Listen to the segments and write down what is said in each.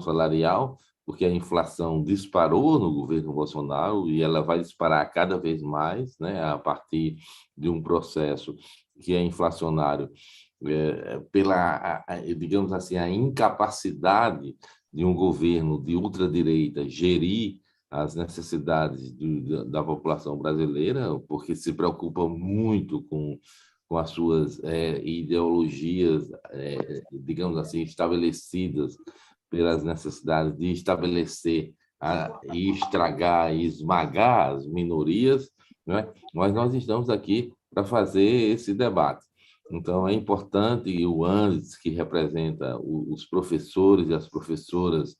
salarial, porque a inflação disparou no governo Bolsonaro e ela vai disparar cada vez mais, né, a partir de um processo que é inflacionário, pela, digamos assim, a incapacidade de um governo de ultradireita gerir as necessidades da população brasileira, porque se preocupa muito com as suas ideologias, digamos assim, estabelecidas pelas necessidades de estabelecer e estragar e esmagar as minorias, né? Mas nós estamos aqui para fazer esse debate. Então, é importante o ANDES, que representa os professores e as professoras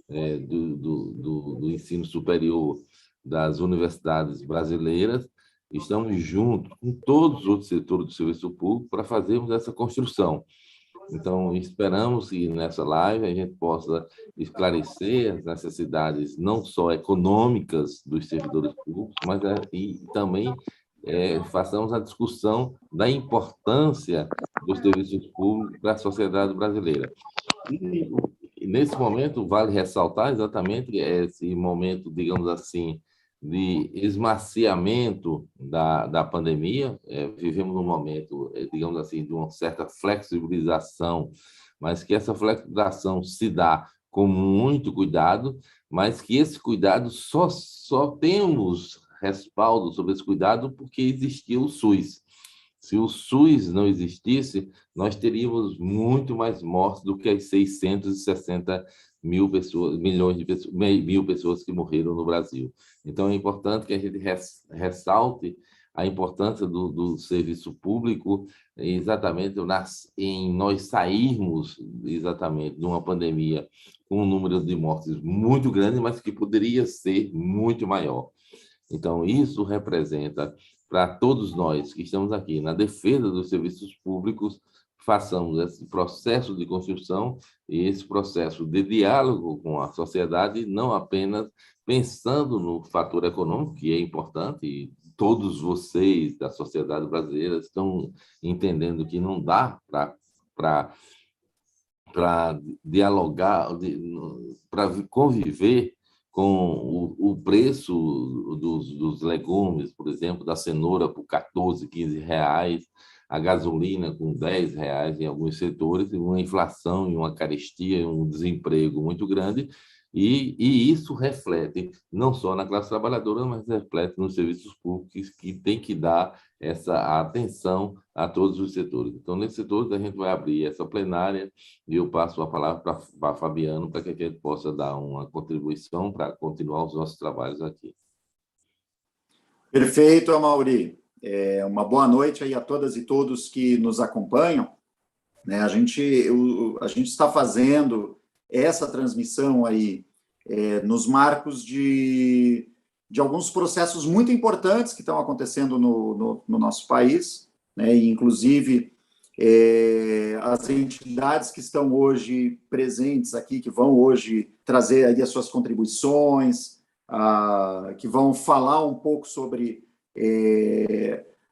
do ensino superior das universidades brasileiras, estamos juntos com todos os outros setores do serviço público para fazermos essa construção. Então, esperamos que nessa live a gente possa esclarecer as necessidades não só econômicas dos servidores públicos, mas e também façamos a discussão da importância dos serviços públicos para a sociedade brasileira. E nesse momento, vale ressaltar exatamente esse momento, digamos assim, de esmaciamento da pandemia. Vivemos um momento, digamos assim, de uma certa flexibilização, mas que essa flexibilização se dá com muito cuidado, mas que esse cuidado só temos respaldo sobre esse cuidado porque existiu o SUS. Se o SUS não existisse, nós teríamos muito mais mortes do que as 660 mil pessoas, mil pessoas que morreram no Brasil. Então, é importante que a gente ressalte a importância do serviço público, exatamente em nós sairmos exatamente de uma pandemia com um número de mortes muito grande, mas que poderia ser muito maior. Então, isso representa, para todos nós que estamos aqui na defesa dos serviços públicos, façamos esse processo de construção e esse processo de diálogo com a sociedade, não apenas pensando no fator econômico, que é importante, e todos vocês da sociedade brasileira estão entendendo que não dá para dialogar, para conviver com o preço dos legumes, por exemplo, da cenoura por 14, 15 reais, a gasolina com 10 reais em alguns setores, e uma inflação, e uma carestia, e um desemprego muito grande, e isso reflete não só na classe trabalhadora, mas reflete nos serviços públicos, que tem que dar essa atenção a todos os setores. Então, nesse setor, a gente vai abrir essa plenária e eu passo a palavra para Fabiano, para que a gente possa dar uma contribuição para continuar os nossos trabalhos aqui. Perfeito, Amaury. Uma boa noite aí a todas e todos que nos acompanham. A gente está fazendo essa transmissão aí nos marcos de alguns processos muito importantes que estão acontecendo no nosso país, né? E, inclusive, as entidades que estão hoje presentes aqui, que vão hoje trazer aí as suas contribuições, que vão falar um pouco sobre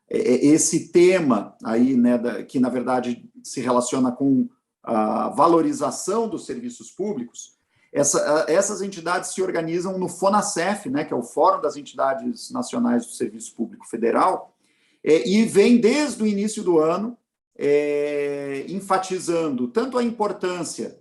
esse tema aí, né, que, na verdade, se relaciona com a valorização dos serviços públicos. Essas entidades se organizam no FONASEF, né, que é o Fórum das Entidades Nacionais do Serviço Público Federal, e vem desde o início do ano enfatizando tanto a importância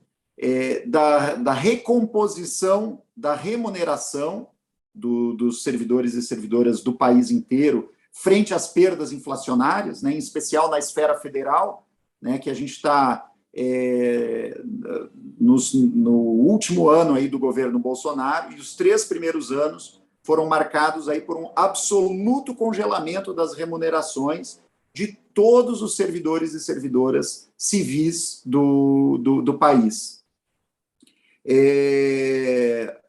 da recomposição da remuneração dos servidores e servidoras do país inteiro frente às perdas inflacionárias, né, em especial na esfera federal, né, que a gente está no último ano aí do governo Bolsonaro, e os 3 primeiros anos foram marcados aí por um absoluto congelamento das remunerações de todos os servidores e servidoras civis do país.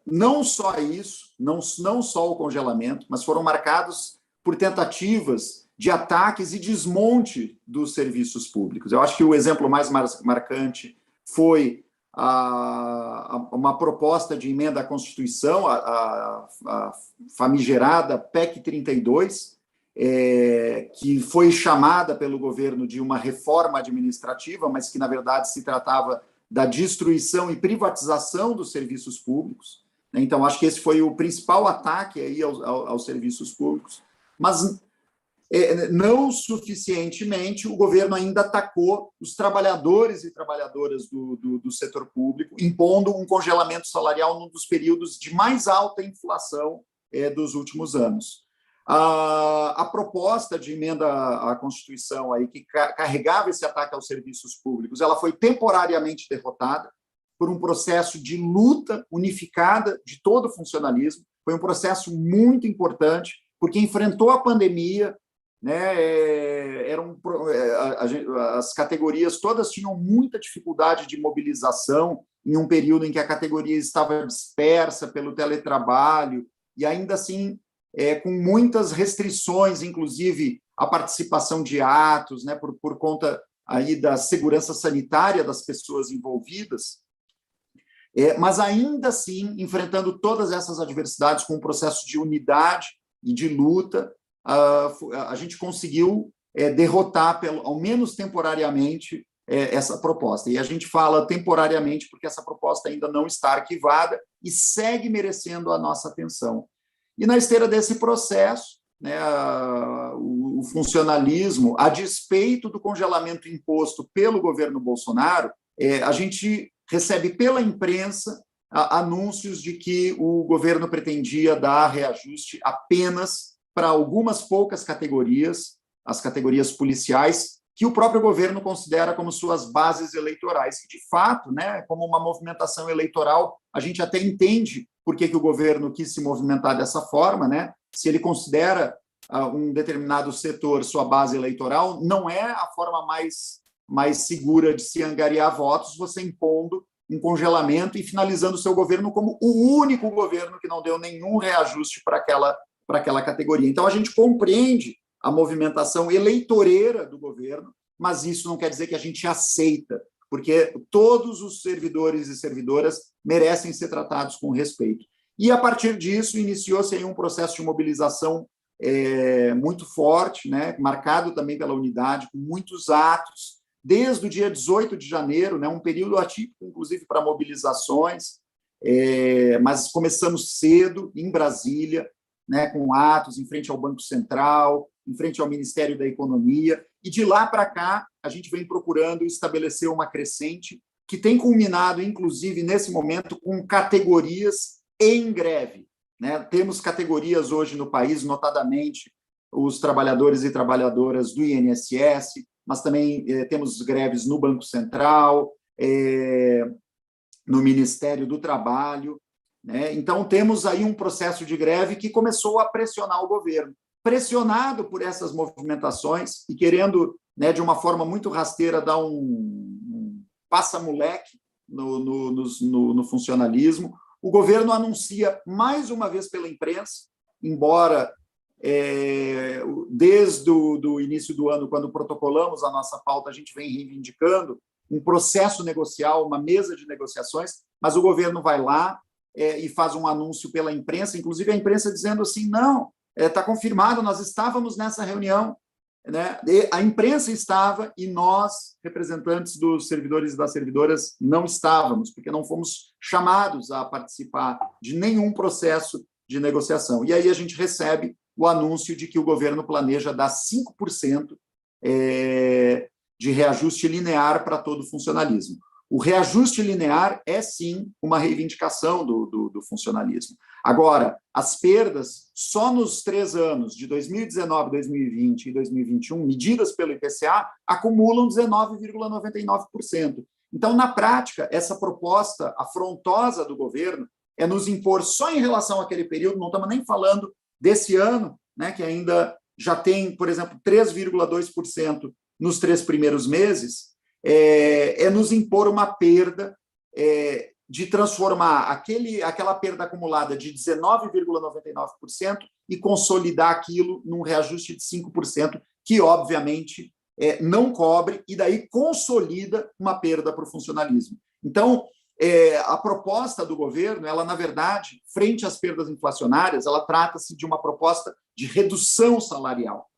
Não só isso, não só o congelamento, mas foram marcados por tentativas de ataques e desmonte dos serviços públicos. Eu acho que o exemplo mais marcante foi uma proposta de emenda à Constituição, a famigerada PEC 32, que foi chamada pelo governo de uma reforma administrativa, mas que, na verdade, se tratava da destruição e privatização dos serviços públicos. Então, acho que esse foi o principal ataque aí aos serviços públicos, mas não suficientemente o governo ainda atacou os trabalhadores e trabalhadoras do setor público, impondo um congelamento salarial num dos períodos de mais alta inflação dos últimos anos. A proposta de emenda à Constituição aí, que carregava esse ataque aos serviços públicos, ela foi temporariamente derrotada por um processo de luta unificada de todo o funcionalismo. Foi um processo muito importante, porque enfrentou a pandemia, né? As categorias todas tinham muita dificuldade de mobilização em um período em que a categoria estava dispersa pelo teletrabalho, e ainda assim com muitas restrições, inclusive a participação de atos, né, por conta aí da segurança sanitária das pessoas envolvidas, mas ainda assim, enfrentando todas essas adversidades com um processo de unidade e de luta, a gente conseguiu derrotar, ao menos temporariamente, essa proposta. E a gente fala temporariamente porque essa proposta ainda não está arquivada e segue merecendo a nossa atenção. E na esteira desse processo, né, o funcionalismo, a despeito do congelamento imposto pelo governo Bolsonaro, a gente recebe pela imprensa anúncios de que o governo pretendia dar reajuste apenas para algumas poucas categorias, as categorias policiais, que o próprio governo considera como suas bases eleitorais. E, de fato, né, como uma movimentação eleitoral, a gente até entende por que o governo quis se movimentar dessa forma, né? Se ele considera um determinado setor sua base eleitoral, não é a forma mais segura de se angariar votos, você impondo um congelamento e finalizando o seu governo como o único governo que não deu nenhum reajuste para aquela categoria. Então, a gente compreende a movimentação eleitoreira do governo, mas isso não quer dizer que a gente aceita, porque todos os servidores e servidoras merecem ser tratados com respeito. E, a partir disso, iniciou-se aí um processo de mobilização muito forte, né, marcado também pela unidade, com muitos atos, desde o dia 18 de janeiro, né, um período atípico, inclusive, para mobilizações, mas começamos cedo, em Brasília, né, com atos em frente ao Banco Central, em frente ao Ministério da Economia, e de lá para cá a gente vem procurando estabelecer uma crescente que tem culminado, inclusive, nesse momento, com categorias em greve, né? Temos categorias hoje no país, notadamente os trabalhadores e trabalhadoras do INSS, mas também temos greves no Banco Central, no Ministério do Trabalho, né? Então, temos aí um processo de greve que começou a pressionar o governo. Pressionado por essas movimentações e querendo, né, de uma forma muito rasteira, dar um passa-moleque no funcionalismo, o governo anuncia mais uma vez pela imprensa, embora desde o início do ano, quando protocolamos a nossa pauta, a gente vem reivindicando um processo negocial, uma mesa de negociações, mas o governo vai lá e faz um anúncio pela imprensa, inclusive a imprensa dizendo assim, não, está confirmado, nós estávamos nessa reunião, né? A imprensa estava e nós, representantes dos servidores e das servidoras, não estávamos, porque não fomos chamados a participar de nenhum processo de negociação. E aí a gente recebe o anúncio de que o governo planeja dar 5% de reajuste linear para todo o funcionalismo. O reajuste linear é, sim, uma reivindicação do funcionalismo. Agora, as perdas, só nos 3 anos, de 2019, 2020 e 2021, medidas pelo IPCA, acumulam 19,99%. Então, na prática, essa proposta afrontosa do governo é nos impor só em relação àquele período, não estamos nem falando desse ano, né, que ainda já tem, por exemplo, 3,2% nos 3 primeiros meses, nos impor uma perda de transformar aquela perda acumulada de 19,99% e consolidar aquilo num reajuste de 5%, que, obviamente, não cobre e daí consolida uma perda para o funcionalismo. Então, a proposta do governo, ela, na verdade, frente às perdas inflacionárias, ela trata-se de uma proposta de redução salarial,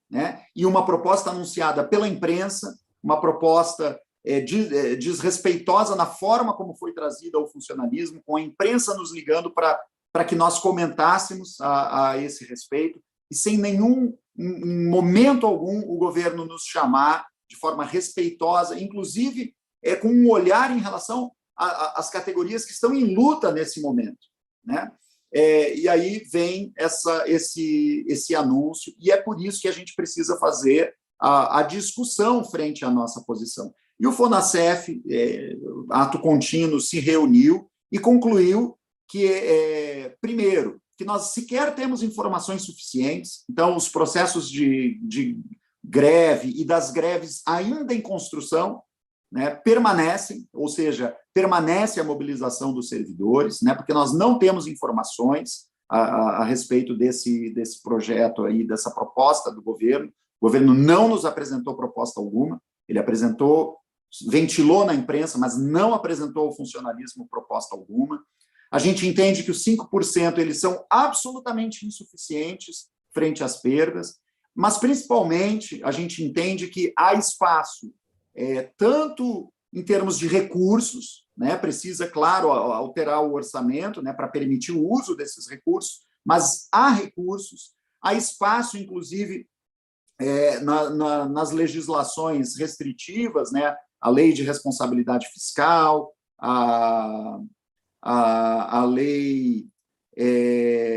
né? E uma proposta anunciada pela imprensa, uma proposta desrespeitosa na forma como foi trazida ao funcionalismo, com a imprensa nos ligando para que nós comentássemos a esse respeito, e sem nenhum, em momento algum, o governo nos chamar de forma respeitosa, inclusive com um olhar em relação às categorias que estão em luta nesse momento, né? E aí vem esse anúncio, e é por isso que a gente precisa fazer a discussão frente à nossa posição. E o FONASEF, ato contínuo, se reuniu e concluiu que, primeiro, que nós sequer temos informações suficientes, então os processos de greve e das greves ainda em construção, né, permanecem, ou seja, permanece a mobilização dos servidores, né, porque nós não temos informações a respeito desse projeto aí, dessa proposta do governo. O governo não nos apresentou proposta alguma, ele ventilou na imprensa, mas não apresentou ao funcionalismo proposta alguma. A gente entende que os 5% eles são absolutamente insuficientes frente às perdas, mas, principalmente, a gente entende que há espaço, tanto em termos de recursos, né, precisa, claro, alterar o orçamento, né, para permitir o uso desses recursos, mas há recursos, há espaço, inclusive, nas legislações restritivas, né, a lei de responsabilidade fiscal, a lei,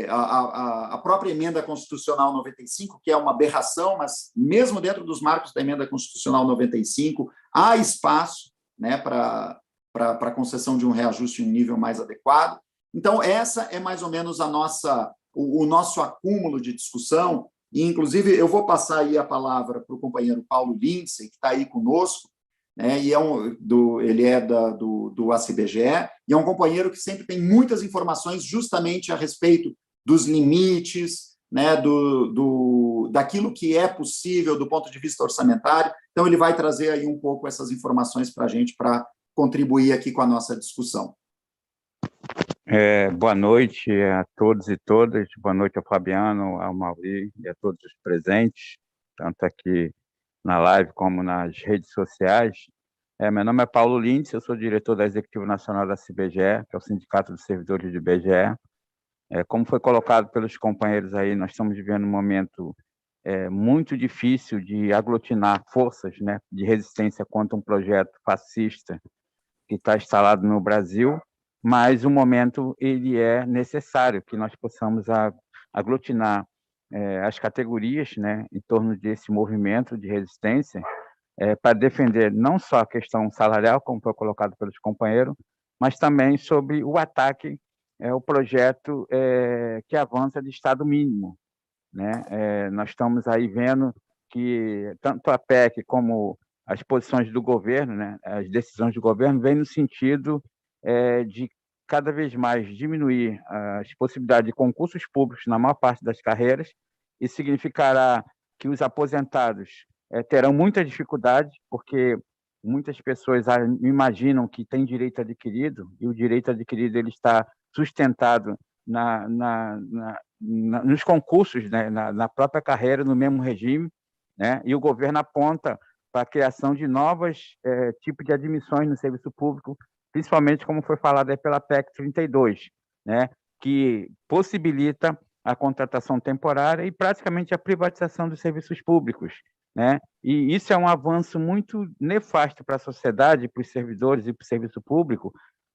a própria emenda constitucional 95, que é uma aberração, mas mesmo dentro dos marcos da emenda constitucional 95, há espaço, né, para a concessão de um reajuste em um nível mais adequado. Então, essa é mais ou menos o nosso acúmulo de discussão, e, inclusive, eu vou passar aí a palavra para o companheiro Paulo Lindsay, que está aí conosco, né, e ele é do ACBGE, e é um companheiro que sempre tem muitas informações justamente a respeito dos limites, né, daquilo que é possível do ponto de vista orçamentário. Então, ele vai trazer aí um pouco essas informações para a gente, para contribuir aqui com a nossa discussão. Boa noite a todos e todas, boa noite ao Fabiano, ao Mauri e a todos os presentes, tanto aqui na live como nas redes sociais. Meu nome é Paulo Lindsay, eu sou diretor da Executiva Nacional da CBGE, que é o Sindicato dos Servidores de BGE. Como foi colocado pelos companheiros aí, nós estamos vivendo um momento muito difícil de aglutinar forças, né, de resistência contra um projeto fascista que está instalado no Brasil, mas o momento ele é necessário que nós possamos aglutinar as categorias, né, em torno desse movimento de resistência, para defender não só a questão salarial, como foi colocado pelos companheiros, mas também sobre o ataque ao projeto que avança de Estado mínimo, né? Nós estamos aí vendo que tanto a PEC como as posições do governo, né, as decisões do governo, vêm no sentido de cada vez mais diminuir as possibilidades de concursos públicos na maior parte das carreiras. Isso significará que os aposentados terão muita dificuldade, porque muitas pessoas imaginam que têm direito adquirido, e o direito adquirido ele está sustentado nos concursos, né, na própria carreira, no mesmo regime, né, e o governo aponta para a criação de novos tipos de admissões no serviço público, principalmente como foi falado aí pela PEC 32, né, que possibilita a contratação temporária e praticamente a privatização dos serviços públicos, né? E isso é um avanço muito nefasto para a sociedade, para os servidores e para o serviço público,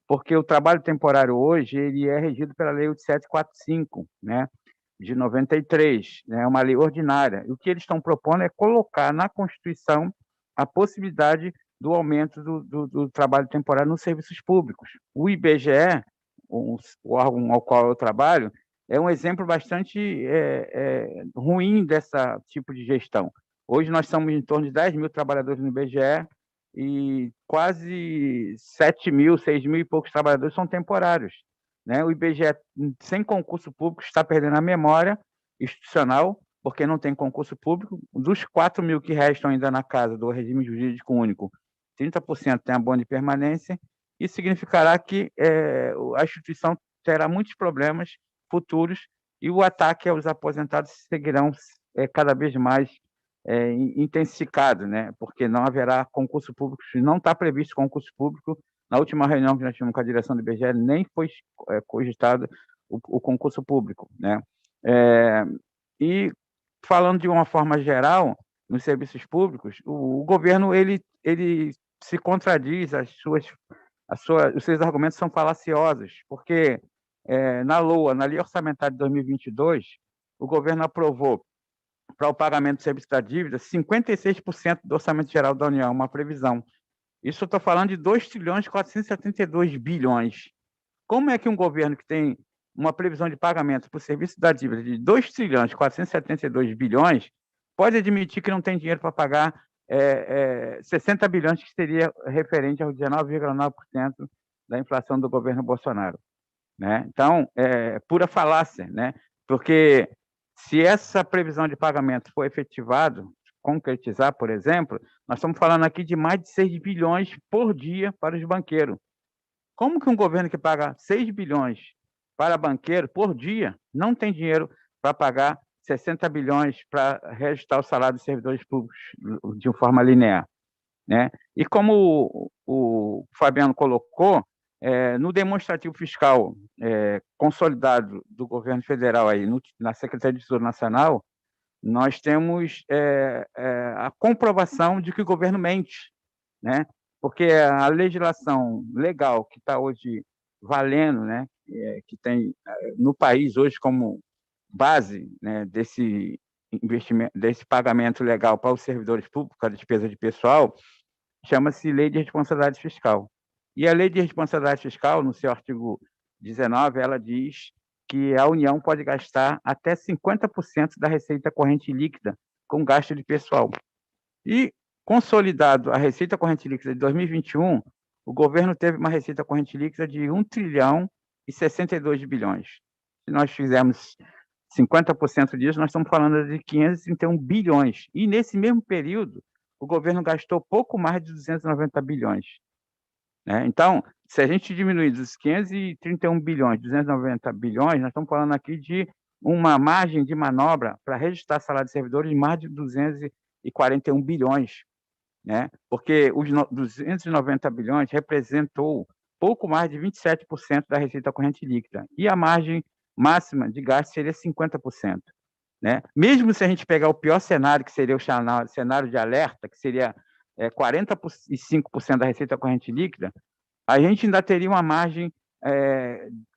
porque o trabalho temporário hoje ele é regido pela Lei 8745, né, de 93, né, uma lei ordinária. E o que eles estão propondo é colocar na Constituição a possibilidade do aumento do trabalho temporário nos serviços públicos. O IBGE, o órgão ao qual eu trabalho, é um exemplo bastante ruim desse tipo de gestão. Hoje nós estamos em torno de 10 mil trabalhadores no IBGE e quase 7 mil, 6 mil e poucos trabalhadores são temporários, né? O IBGE, sem concurso público, está perdendo a memória institucional, porque não tem concurso público. Dos 4 mil que restam ainda na casa do regime jurídico único, 30% tem abono de permanência. Isso significará que a instituição terá muitos problemas futuros e o ataque aos aposentados seguirão cada vez mais intensificado, né? Porque não haverá concurso público, não está previsto concurso público. Na última reunião que nós tivemos com a direção do IBGE, nem foi cogitado o concurso público, né? E falando de uma forma geral, nos serviços públicos, o governo ele se contradiz, os seus argumentos são falaciosos, porque na LOA, na Lei Orçamentária de 2022, o governo aprovou para o pagamento do serviço da dívida 56% do orçamento geral da União, uma previsão. Isso eu estou falando de 2 trilhões e 472 bilhões. Como é que um governo que tem uma previsão de pagamento para o serviço da dívida de 2 trilhões e 472 bilhões pode admitir que não tem dinheiro para pagar 60 bilhões, que seria referente aos 19,9% da inflação do governo Bolsonaro, né? Então, pura falácia, né? Porque se essa previsão de pagamento for efetivada, concretizar, por exemplo, nós estamos falando aqui de mais de 6 bilhões por dia para os banqueiros. Como que um governo que paga 6 bilhões para banqueiro por dia não tem dinheiro para pagar 60 bilhões para reajustar o salário dos servidores públicos de uma forma linear, né? E como o Fabiano colocou, no demonstrativo fiscal consolidado do governo federal aí na Secretaria de Tesouro Nacional, nós temos a comprovação de que o governo mente, né? Porque a legislação legal que está hoje valendo, né, que tem no país hoje como base, né, desse investimento, desse pagamento legal para os servidores públicos, a despesa de pessoal, chama-se Lei de Responsabilidade Fiscal. E a Lei de Responsabilidade Fiscal, no seu artigo 19, ela diz que a União pode gastar até 50% da receita corrente líquida com gasto de pessoal. E, consolidado a receita corrente líquida de 2021, o governo teve uma receita corrente líquida de 1 trilhão e 62 bilhões. Se nós fizermos 50% disso, nós estamos falando de 531 bilhões. E, nesse mesmo período, o governo gastou pouco mais de 290 bilhões. Né? Então, se a gente diminuir dos 531 bilhões, 290 bilhões, nós estamos falando aqui de uma margem de manobra para registrar salário de servidores de mais de 241 bilhões. Né? Porque os 290 bilhões representou pouco mais de 27% da receita corrente líquida. E a margem máxima de gasto seria 50%. Né? Mesmo se a gente pegar o pior cenário, que seria o cenário de alerta, que seria 45% da receita corrente líquida, a gente ainda teria uma margem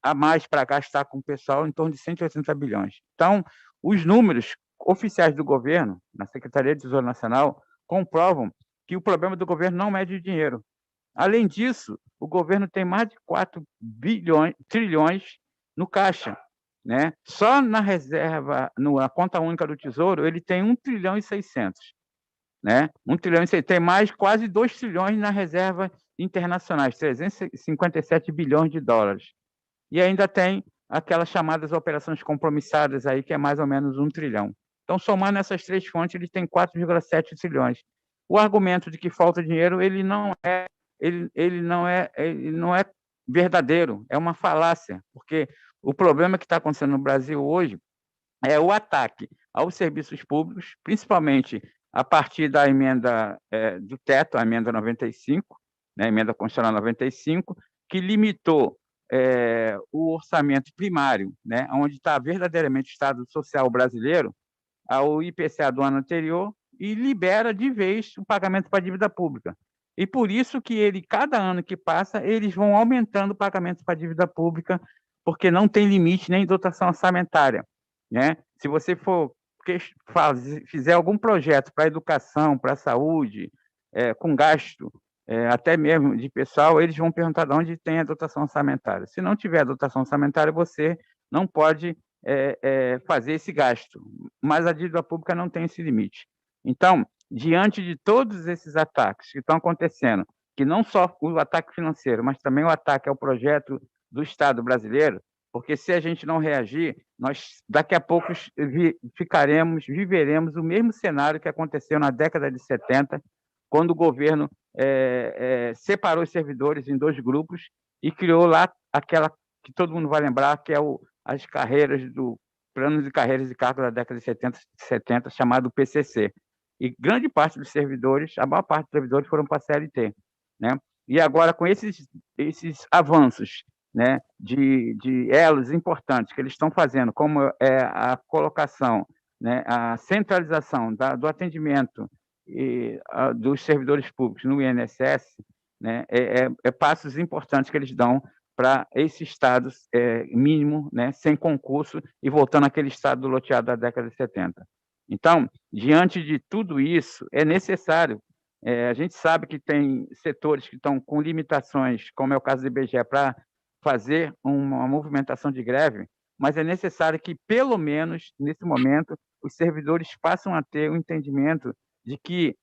a mais para gastar com o pessoal em torno de 180 bilhões. Então, os números oficiais do governo, na Secretaria de Tesouro Nacional, comprovam que o problema do governo não é de dinheiro. Além disso, o governo tem mais de 4 trilhões no caixa. Né? Só na reserva, na conta única do Tesouro, ele tem 1 trilhão e 600. Né? 1 trilhão e 600. Tem mais quase 2 trilhões na reserva internacionais, 357 bilhões de dólares. E ainda tem aquelas chamadas operações compromissadas aí, que é mais ou menos 1 trilhão. Então, somando essas três fontes, ele tem 4,7 trilhões. O argumento de que falta dinheiro, ele não é verdadeiro, é uma falácia, porque o problema que está acontecendo no Brasil hoje é o ataque aos serviços públicos, principalmente a partir da emenda do teto, a emenda 95, né, a emenda constitucional 95, que limitou o orçamento primário, né, onde está verdadeiramente o Estado Social brasileiro, ao IPCA do ano anterior, e libera de vez o pagamento para a dívida pública. E por isso que cada ano que passa, eles vão aumentando o pagamento para a dívida pública, porque não tem limite nem dotação orçamentária. Né? Se você fizer algum projeto para a educação, para a saúde, com gasto, até mesmo de pessoal, eles vão perguntar de onde tem a dotação orçamentária. Se não tiver a dotação orçamentária, você não pode fazer esse gasto, mas a dívida pública não tem esse limite. Então, diante de todos esses ataques que estão acontecendo, que não só o ataque financeiro, mas também o ataque ao projeto do Estado brasileiro, porque se a gente não reagir, nós daqui a pouco viveremos o mesmo cenário que aconteceu na década de 70, quando o governo separou os servidores em 2 grupos e criou lá aquela que todo mundo vai lembrar, que é as carreiras do plano de carreiras e cargos da década de 70, chamado PCC. e grande parte dos servidores, a maior parte dos servidores foram para a CLT, né? E agora, com esses avanços, né, de elos importantes que eles estão fazendo, como a colocação, né, a centralização do atendimento dos servidores públicos no INSS, né, passos importantes que eles dão para esse estado mínimo, né, sem concurso, e voltando àquele estado loteado da década de 70. Então, diante de tudo isso, é necessário, a gente sabe que tem setores que estão com limitações, como é o caso do IBGE, para fazer uma movimentação de greve, mas é necessário que, pelo menos, nesse momento, os servidores passem a ter o entendimento de que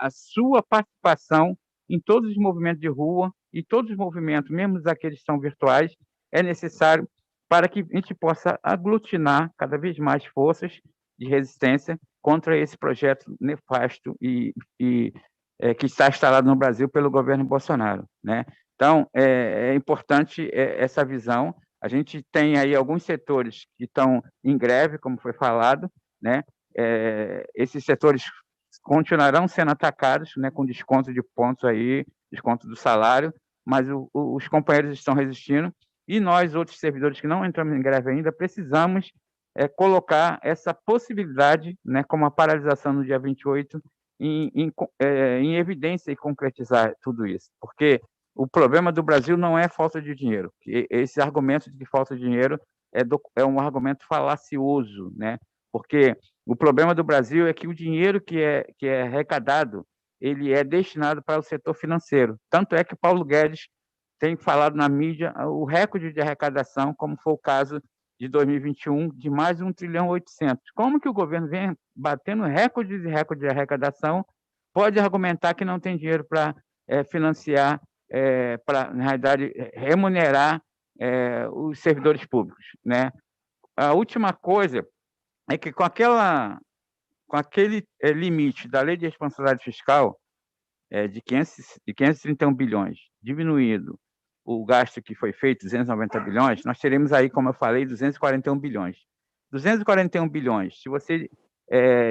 a sua participação em todos os movimentos de rua e todos os movimentos, mesmo aqueles que são virtuais, é necessário para que a gente possa aglutinar cada vez mais forças de resistência contra esse projeto nefasto que está instalado no Brasil pelo governo Bolsonaro, né? Então, é importante essa visão. A gente tem aí alguns setores que estão em greve, como foi falado, né? Esses setores continuarão sendo atacados, né, com desconto de pontos aí, desconto do salário, mas os companheiros estão resistindo, e nós, outros servidores que não entramos em greve ainda, precisamos colocar essa possibilidade, né, como a paralisação no dia 28, em evidência e concretizar tudo isso, porque o problema do Brasil não é falta de dinheiro. Esse argumento de falta de dinheiro é um argumento falacioso, né? Porque o problema do Brasil é que o dinheiro que é arrecadado, ele é destinado para o setor financeiro. Tanto é que Paulo Guedes tem falado na mídia o recorde de arrecadação, como foi o caso de 2021, de mais de 1,8 trilhão. Como que o governo vem batendo recordes e recordes de arrecadação, pode argumentar que não tem dinheiro para financiar, para, na realidade, remunerar os servidores públicos, né? A última coisa é que com aquele limite da Lei de Responsabilidade Fiscal de 531 bilhões, diminuído o gasto que foi feito, 290 bilhões, nós teremos aí, como eu falei, 241 bilhões. 241 bilhões, se você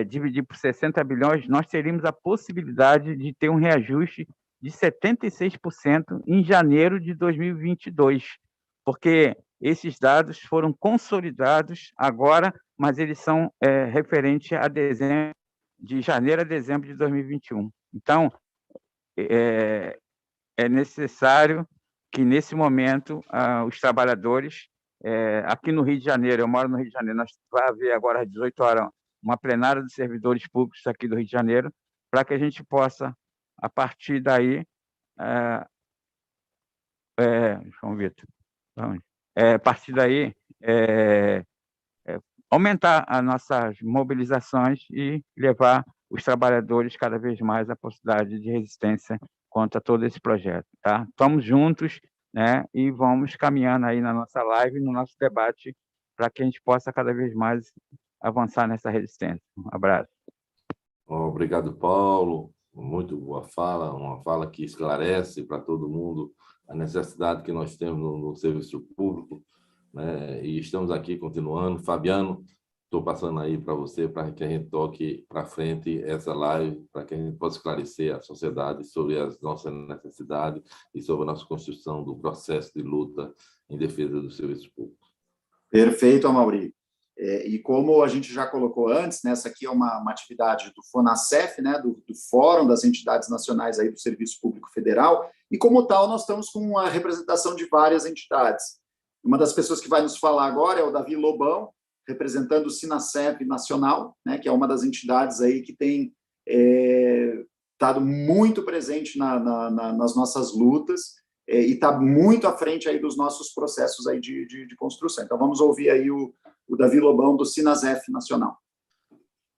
dividir por 60 bilhões, nós teríamos a possibilidade de ter um reajuste de 76% em janeiro de 2022, porque esses dados foram consolidados agora, mas eles são referentes a dezembro, de janeiro a dezembro de 2021. Então, é necessário que, nesse momento, os trabalhadores, aqui no Rio de Janeiro, eu moro no Rio de Janeiro, nós vamos haver agora às 18 horas uma plenária dos servidores públicos aqui do Rio de Janeiro, para que a gente possa, a partir daí, João Vitor, a partir daí, aumentar as nossas mobilizações e levar os trabalhadores cada vez mais à possibilidade de resistência contra todo esse projeto, tá? Estamos juntos, né? E vamos caminhando aí na nossa live, no nosso debate, para que a gente possa cada vez mais avançar nessa resistência. Um abraço. Obrigado, Paulo. Muito boa fala, uma fala que esclarece para todo mundo a necessidade que nós temos no serviço público, né? E estamos aqui continuando. Fabiano, estou passando aí para você, para que a gente toque para frente essa live, para que a gente possa esclarecer a sociedade sobre as nossas necessidades e sobre a nossa construção do processo de luta em defesa do serviço público. Perfeito, Amaury. E como a gente já colocou antes, né, essa aqui é uma atividade do FONASEF, né, do Fórum das Entidades Nacionais aí do Serviço Público Federal, e como tal nós estamos com a representação de várias entidades. Uma das pessoas que vai nos falar agora é o Davi Lobão, representando o SINASEF Nacional, né, que é uma das entidades aí que tem estado muito presente nas nossas lutas, e está muito à frente aí dos nossos processos aí de construção. Então, vamos ouvir aí o Davi Lobão, do SINASEF Nacional.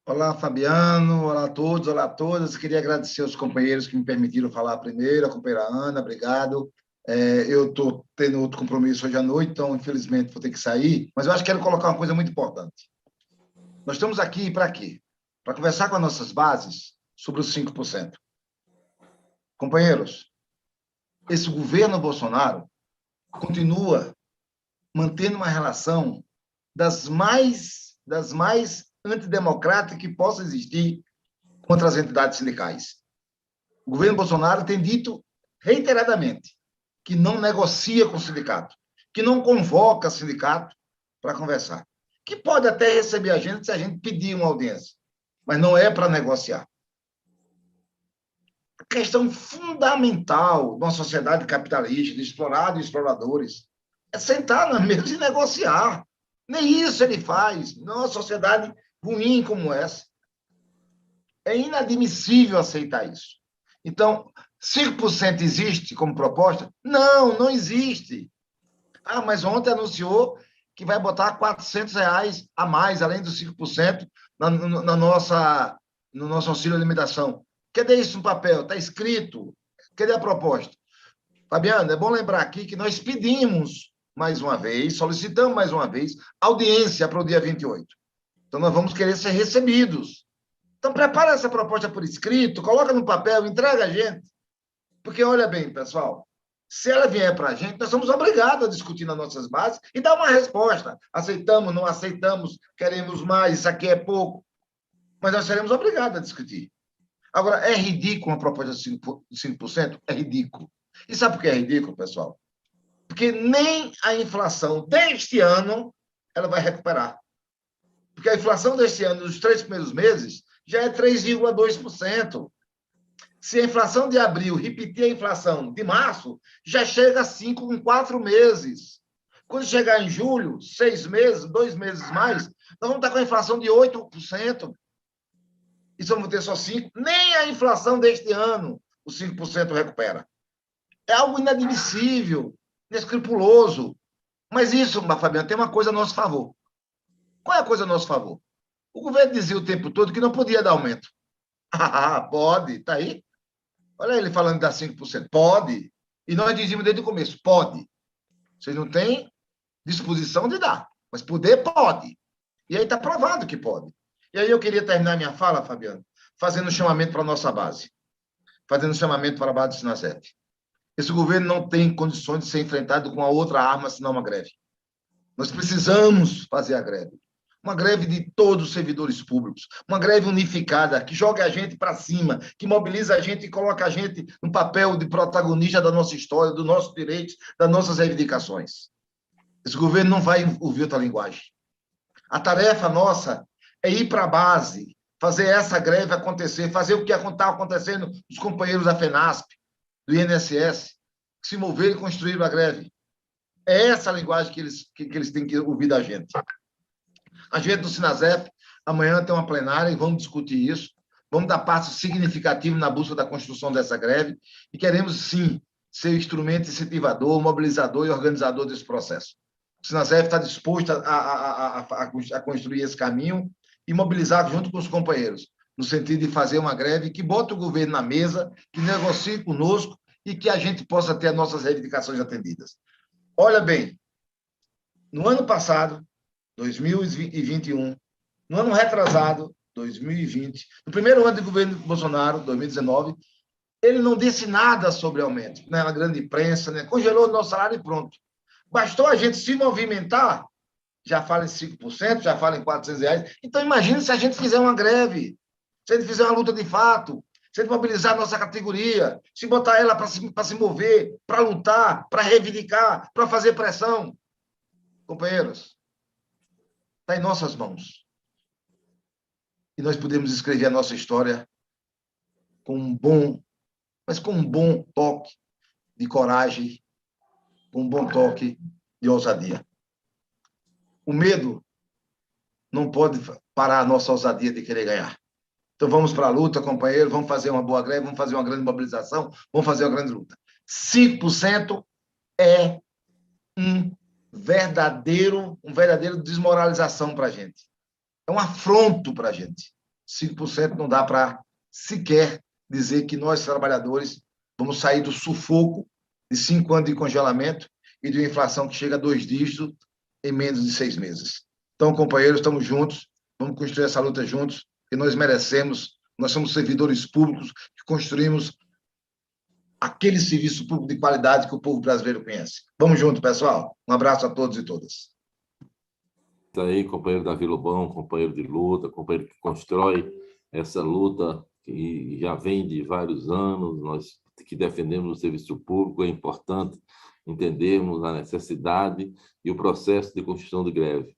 Olá, Fabiano. Olá a todos, olá a todas. Queria agradecer aos companheiros que me permitiram falar primeiro, a companheira Ana, obrigado. Eu estou tendo outro compromisso hoje à noite, então, infelizmente, vou ter que sair, mas eu acho que quero colocar uma coisa muito importante. Nós estamos aqui para quê? Para conversar com as nossas bases sobre os 5%. Companheiros, esse governo Bolsonaro continua mantendo uma relação das mais antidemocráticas que possa existir contra as entidades sindicais. O governo Bolsonaro tem dito reiteradamente que não negocia com o sindicato, que não convoca o sindicato para conversar, que pode até receber a gente se a gente pedir uma audiência, mas não é para negociar. A questão fundamental de uma sociedade capitalista, de explorados e exploradores, é sentar na mesa e negociar. Nem isso ele faz, numa sociedade ruim como essa. É inadmissível aceitar isso. Então, 5% existe como proposta? Não, não existe. Ah, mas ontem anunciou que vai botar R$400 a mais, além dos 5%, no nosso auxílio alimentação. Cadê isso no papel? Está escrito. Cadê a proposta? Fabiano, é bom lembrar aqui que nós pedimos mais uma vez, solicitamos mais uma vez, audiência para o dia 28. Então, nós vamos querer ser recebidos. Então, prepara essa proposta por escrito, coloca no papel, entrega a gente. Porque, olha bem, pessoal, se ela vier para a gente, nós somos obrigados a discutir nas nossas bases e dar uma resposta. Aceitamos, não aceitamos, queremos mais, isso aqui é pouco. Mas nós seremos obrigados a discutir. Agora, é ridículo uma proposta de 5%? É ridículo. E sabe por que é ridículo, pessoal? Porque nem a inflação deste ano ela vai recuperar. Porque a inflação deste ano, nos 3 primeiros meses, já é 3,2%. Se a inflação de abril repetir a inflação de março, já chega a 5% em 4 meses. Quando chegar em julho, 6 meses, 2 meses mais, nós vamos estar com a inflação de 8%. E se vamos ter só 5%, nem a inflação deste ano, os 5% recupera. É algo inadmissível, inescrupuloso. Mas isso, Fabiano, tem uma coisa a nosso favor. Qual é a coisa a nosso favor? O governo dizia o tempo todo que não podia dar aumento. Ah, pode, está aí. Olha ele falando de dar 5%. Pode. E nós dizíamos desde o começo, pode. Vocês não têm disposição de dar, mas poder pode. E aí está provado que pode. E aí eu queria terminar minha fala, Fabiano, fazendo um chamamento para a nossa base. Fazendo um chamamento para a base do Sinasep. Esse governo não tem condições de ser enfrentado com a outra arma, senão uma greve. Nós precisamos fazer a greve. Uma greve de todos os servidores públicos, uma greve unificada, que joga a gente para cima, que mobiliza a gente e coloca a gente no papel de protagonista da nossa história, dos nossos direitos, das nossas reivindicações. Esse governo não vai ouvir outra linguagem. A tarefa nossa é ir para a base, fazer essa greve acontecer, fazer o que está acontecendo os companheiros da FENASP, do INSS, que se moveram e construíram a greve. É essa a linguagem que eles têm que ouvir da gente. A gente do Sinasep, amanhã tem uma plenária e vamos discutir isso. Vamos dar passo significativo na busca da construção dessa greve e queremos, sim, ser instrumento incentivador, mobilizador e organizador desse processo. O Sinasep está disposto a construir esse caminho e mobilizar junto com os companheiros, no sentido de fazer uma greve que bota o governo na mesa, que negocie conosco e que a gente possa ter as nossas reivindicações atendidas. Olha bem, no ano passado, 2021, no ano retrasado, 2020, no primeiro ano do governo Bolsonaro, 2019, ele não disse nada sobre aumento, né? Na grande imprensa, né? Congelou o nosso salário e pronto. Bastou a gente se movimentar, já fala em 5%, já fala em R$400. Então, imagine se a gente fizer uma greve, se a gente fizer uma luta de fato, se a gente mobilizar a nossa categoria, se botar ela para se mover, para lutar, para reivindicar, para fazer pressão. Companheiros, está em nossas mãos. E nós podemos escrever a nossa história com um bom toque de coragem, com um bom toque de ousadia. O medo não pode parar a nossa ousadia de querer ganhar. Então, vamos para a luta, companheiro, vamos fazer uma boa greve, vamos fazer uma grande mobilização, vamos fazer uma grande luta. 5% é uma verdadeira desmoralização para a gente. É um afronto para a gente. 5% não dá para sequer dizer que nós, trabalhadores, vamos sair do sufoco de 5 anos de congelamento e de uma inflação que chega a 2 dígitos em menos de 6 meses. Então, companheiros, estamos juntos, vamos construir essa luta juntos, que nós merecemos, nós somos servidores públicos que construímos aquele serviço público de qualidade que o povo brasileiro conhece. Vamos junto, pessoal. Um abraço a todos e todas. Isso aí, companheiro Davi Lobão, companheiro de luta, companheiro que constrói essa luta que já vem de vários anos, nós que defendemos o serviço público, é importante entendermos a necessidade e o processo de construção de greve.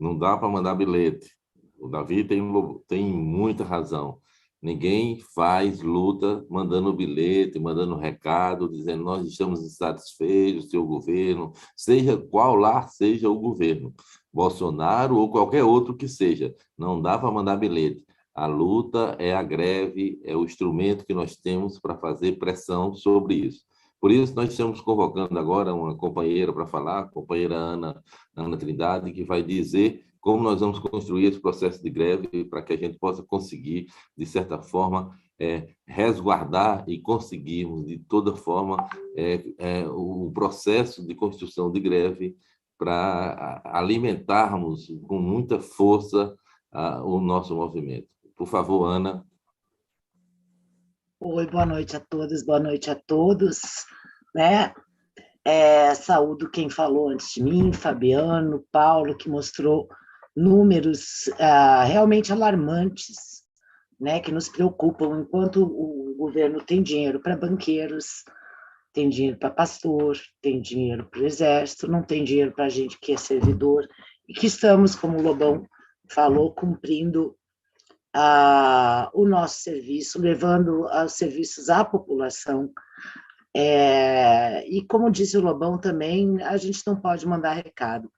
Não dá para mandar bilhete. O Davi tem muita razão. Ninguém faz luta mandando bilhete, mandando recado, dizendo nós estamos insatisfeitos, seu governo, seja qual lá seja o governo, Bolsonaro ou qualquer outro que seja. Não dá para mandar bilhete. A luta é a greve, é o instrumento que nós temos para fazer pressão sobre isso. Por isso, nós estamos convocando agora uma companheira para falar, a companheira Ana Trindade, que vai dizer como nós vamos construir esse processo de greve para que a gente possa conseguir, de certa forma, resguardar e conseguirmos, de toda forma, o processo de construção de greve para alimentarmos com muita força o nosso movimento. Por favor, Ana. Oi, boa noite a todas, boa noite a todos, né? Saúdo quem falou antes de mim, Fabiano, Paulo, que mostrou números realmente alarmantes, né, que nos preocupam, enquanto o governo tem dinheiro para banqueiros, tem dinheiro para pastor, tem dinheiro para o exército, não tem dinheiro para a gente que é servidor, e que estamos, como o Lobão falou, cumprindo o nosso serviço, levando os serviços à população. E como disse o Lobão também, a gente não pode mandar recado.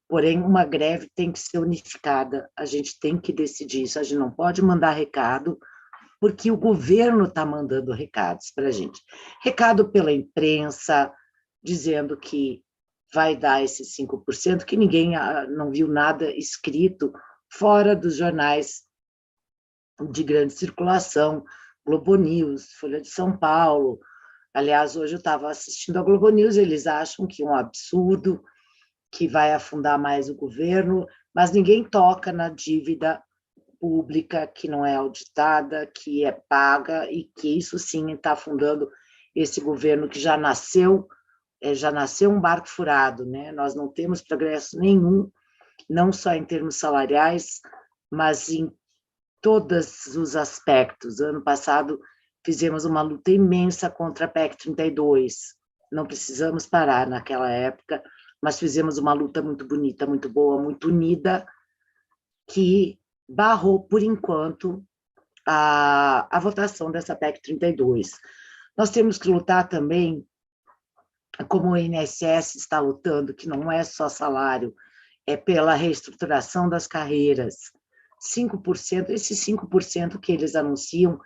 Porém, uma greve tem que ser unificada, a gente tem que decidir isso, a gente não pode mandar recado, porque o governo está mandando recados para a gente. Recado pela imprensa, dizendo que vai dar esses 5%, que ninguém não viu nada escrito fora dos jornais de grande circulação, Globo News, Folha de São Paulo. Aliás, hoje eu estava assistindo a Globo News, eles acham que é um absurdo, que vai afundar mais o governo, mas ninguém toca na dívida pública que não é auditada, que é paga, e que isso sim está afundando esse governo que já nasceu um barco furado, né? Nós não temos progresso nenhum, não só em termos salariais, mas em todos os aspectos. Ano passado fizemos uma luta imensa contra a PEC 32, não precisamos parar naquela época, mas fizemos uma luta muito bonita, muito boa, muito unida, que barrou, por enquanto, a votação dessa PEC 32. Nós temos que lutar também, como o INSS está lutando, que não é só salário, é pela reestruturação das carreiras. 5%, esses 5% que eles anunciam,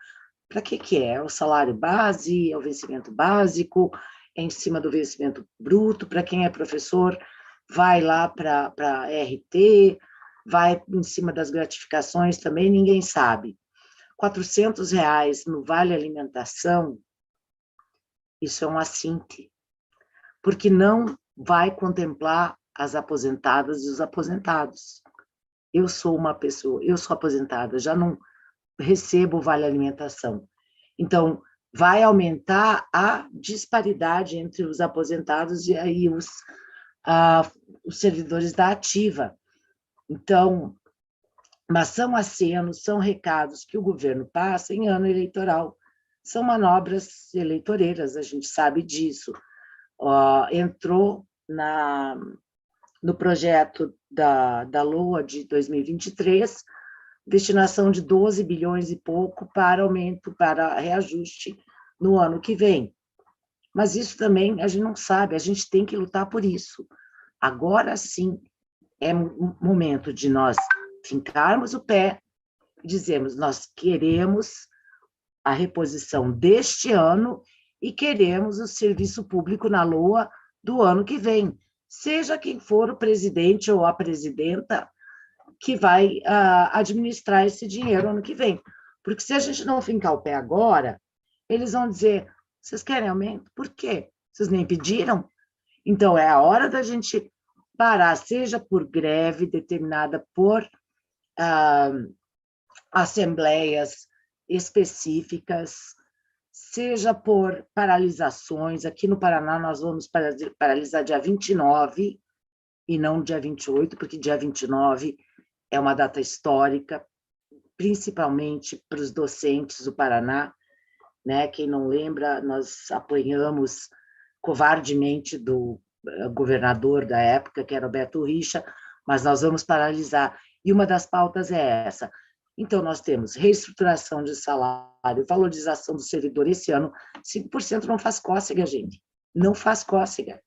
para que é? O salário base, é o vencimento básico, em cima do vencimento bruto, para quem é professor, vai lá para RT, vai em cima das gratificações também, ninguém sabe. R$400 no Vale Alimentação, isso é um assinte, porque não vai contemplar as aposentadas e os aposentados. Eu sou uma pessoa, eu sou aposentada, já não recebo o Vale Alimentação. Então, vai aumentar a disparidade entre os aposentados e aí os servidores da ativa. Então, mas são acenos, são recados que o governo passa em ano eleitoral, são manobras eleitoreiras, a gente sabe disso. Entrou no projeto da LOA de 2023, destinação de 12 bilhões e pouco para aumento, para reajuste no ano que vem. Mas isso também a gente não sabe, a gente tem que lutar por isso. Agora sim é momento de nós fincarmos o pé e dizermos, nós queremos a reposição deste ano e queremos o serviço público na LOA do ano que vem, seja quem for o presidente ou a presidenta que vai administrar esse dinheiro ano que vem. Porque se a gente não fincar o pé agora, eles vão dizer, vocês querem aumento? Por quê? Vocês nem pediram? Então, é a hora da gente parar, seja por greve determinada por assembleias específicas, seja por paralisações. Aqui no Paraná, nós vamos paralisar dia 29 e não dia 28, porque dia 29 é uma data histórica, principalmente para os docentes do Paraná, né? Quem não lembra, nós apanhamos covardemente do governador da época, que era o Beto Richa, mas nós vamos paralisar. E uma das pautas é essa. Então, nós temos reestruturação de salário, valorização do servidor. Esse ano, 5% não faz cócega, gente. Não faz cócega,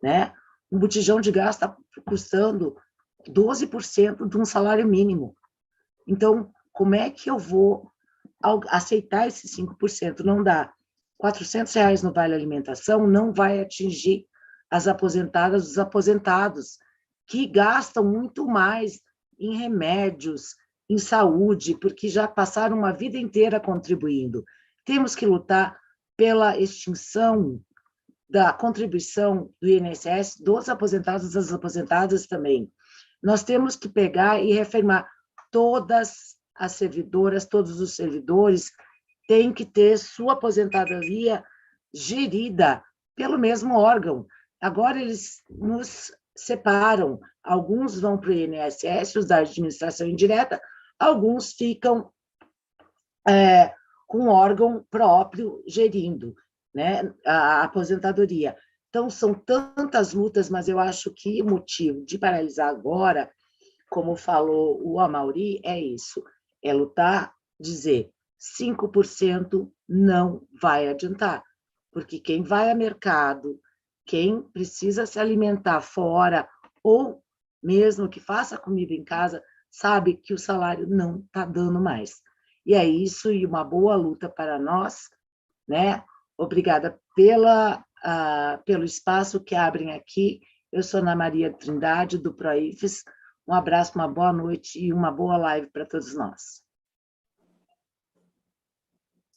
né? Um botijão de gás está custando 12% de um salário mínimo. Então, como é que eu vou aceitar esses 5%? Não dá. R$400 no Vale Alimentação não vai atingir as aposentadas, os aposentados, que gastam muito mais em remédios, em saúde, porque já passaram uma vida inteira contribuindo. Temos que lutar pela extinção da contribuição do INSS dos aposentados e das aposentadas também. Nós temos que pegar e reafirmar todas as servidoras, todos os servidores têm que ter sua aposentadoria gerida pelo mesmo órgão. Agora eles nos separam, alguns vão para o INSS, os da administração indireta, alguns ficam com um órgão próprio gerindo, né, a aposentadoria. Então, são tantas lutas, mas eu acho que o motivo de paralisar agora, como falou o Amaury, é isso, é lutar, dizer 5% não vai adiantar, porque quem vai a mercado, quem precisa se alimentar fora, ou mesmo que faça comida em casa, sabe que o salário não está dando mais. E é isso, e uma boa luta para nós, né? Obrigada pelo espaço que abrem aqui. Eu sou Ana Maria Trindade, do PROIFES. Um abraço, uma boa noite e uma boa live para todos nós.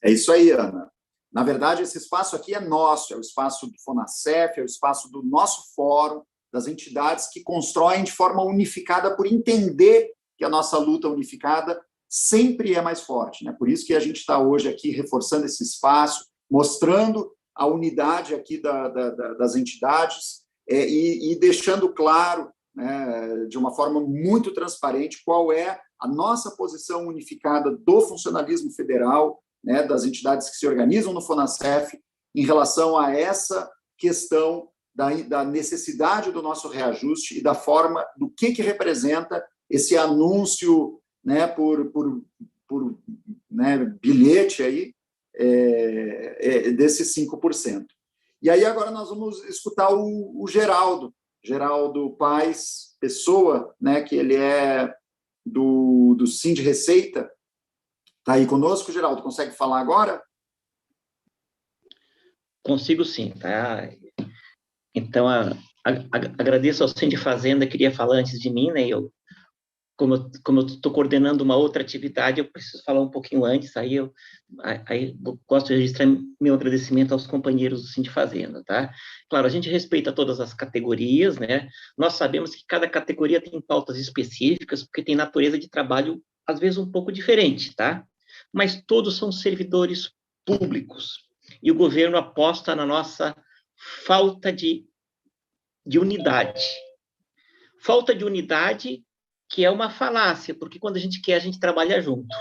É isso aí, Ana. Na verdade, esse espaço aqui é nosso, é o espaço do FONASEF, é o espaço do nosso fórum, das entidades que constroem de forma unificada por entender que a nossa luta unificada sempre é mais forte, né? Por isso que a gente está hoje aqui reforçando esse espaço, mostrando a unidade aqui das entidades e deixando claro, né, de uma forma muito transparente, qual é a nossa posição unificada do funcionalismo federal, né, das entidades que se organizam no FONASEF, em relação a essa questão da necessidade do nosso reajuste e da forma do que representa esse anúncio, né, por né, bilhete aí, desses 5%. E aí agora nós vamos escutar o Geraldo Paes Pessoa, né, que ele é do Sind Receita. Está aí conosco, Geraldo? Consegue falar agora? Consigo sim, tá? Então, agradeço ao Sind Fazenda, queria falar antes de mim, né? Como eu estou coordenando uma outra atividade, eu preciso falar um pouquinho antes, aí eu gosto de registrar meu agradecimento aos companheiros do Sind Fazenda, tá? Claro, a gente respeita todas as categorias, né? Nós sabemos que cada categoria tem pautas específicas, porque tem natureza de trabalho, às vezes, um pouco diferente, tá? Mas todos são servidores públicos, e o governo aposta na nossa falta de unidade. Falta de unidade, que é uma falácia, porque quando a gente quer, a gente trabalha junto.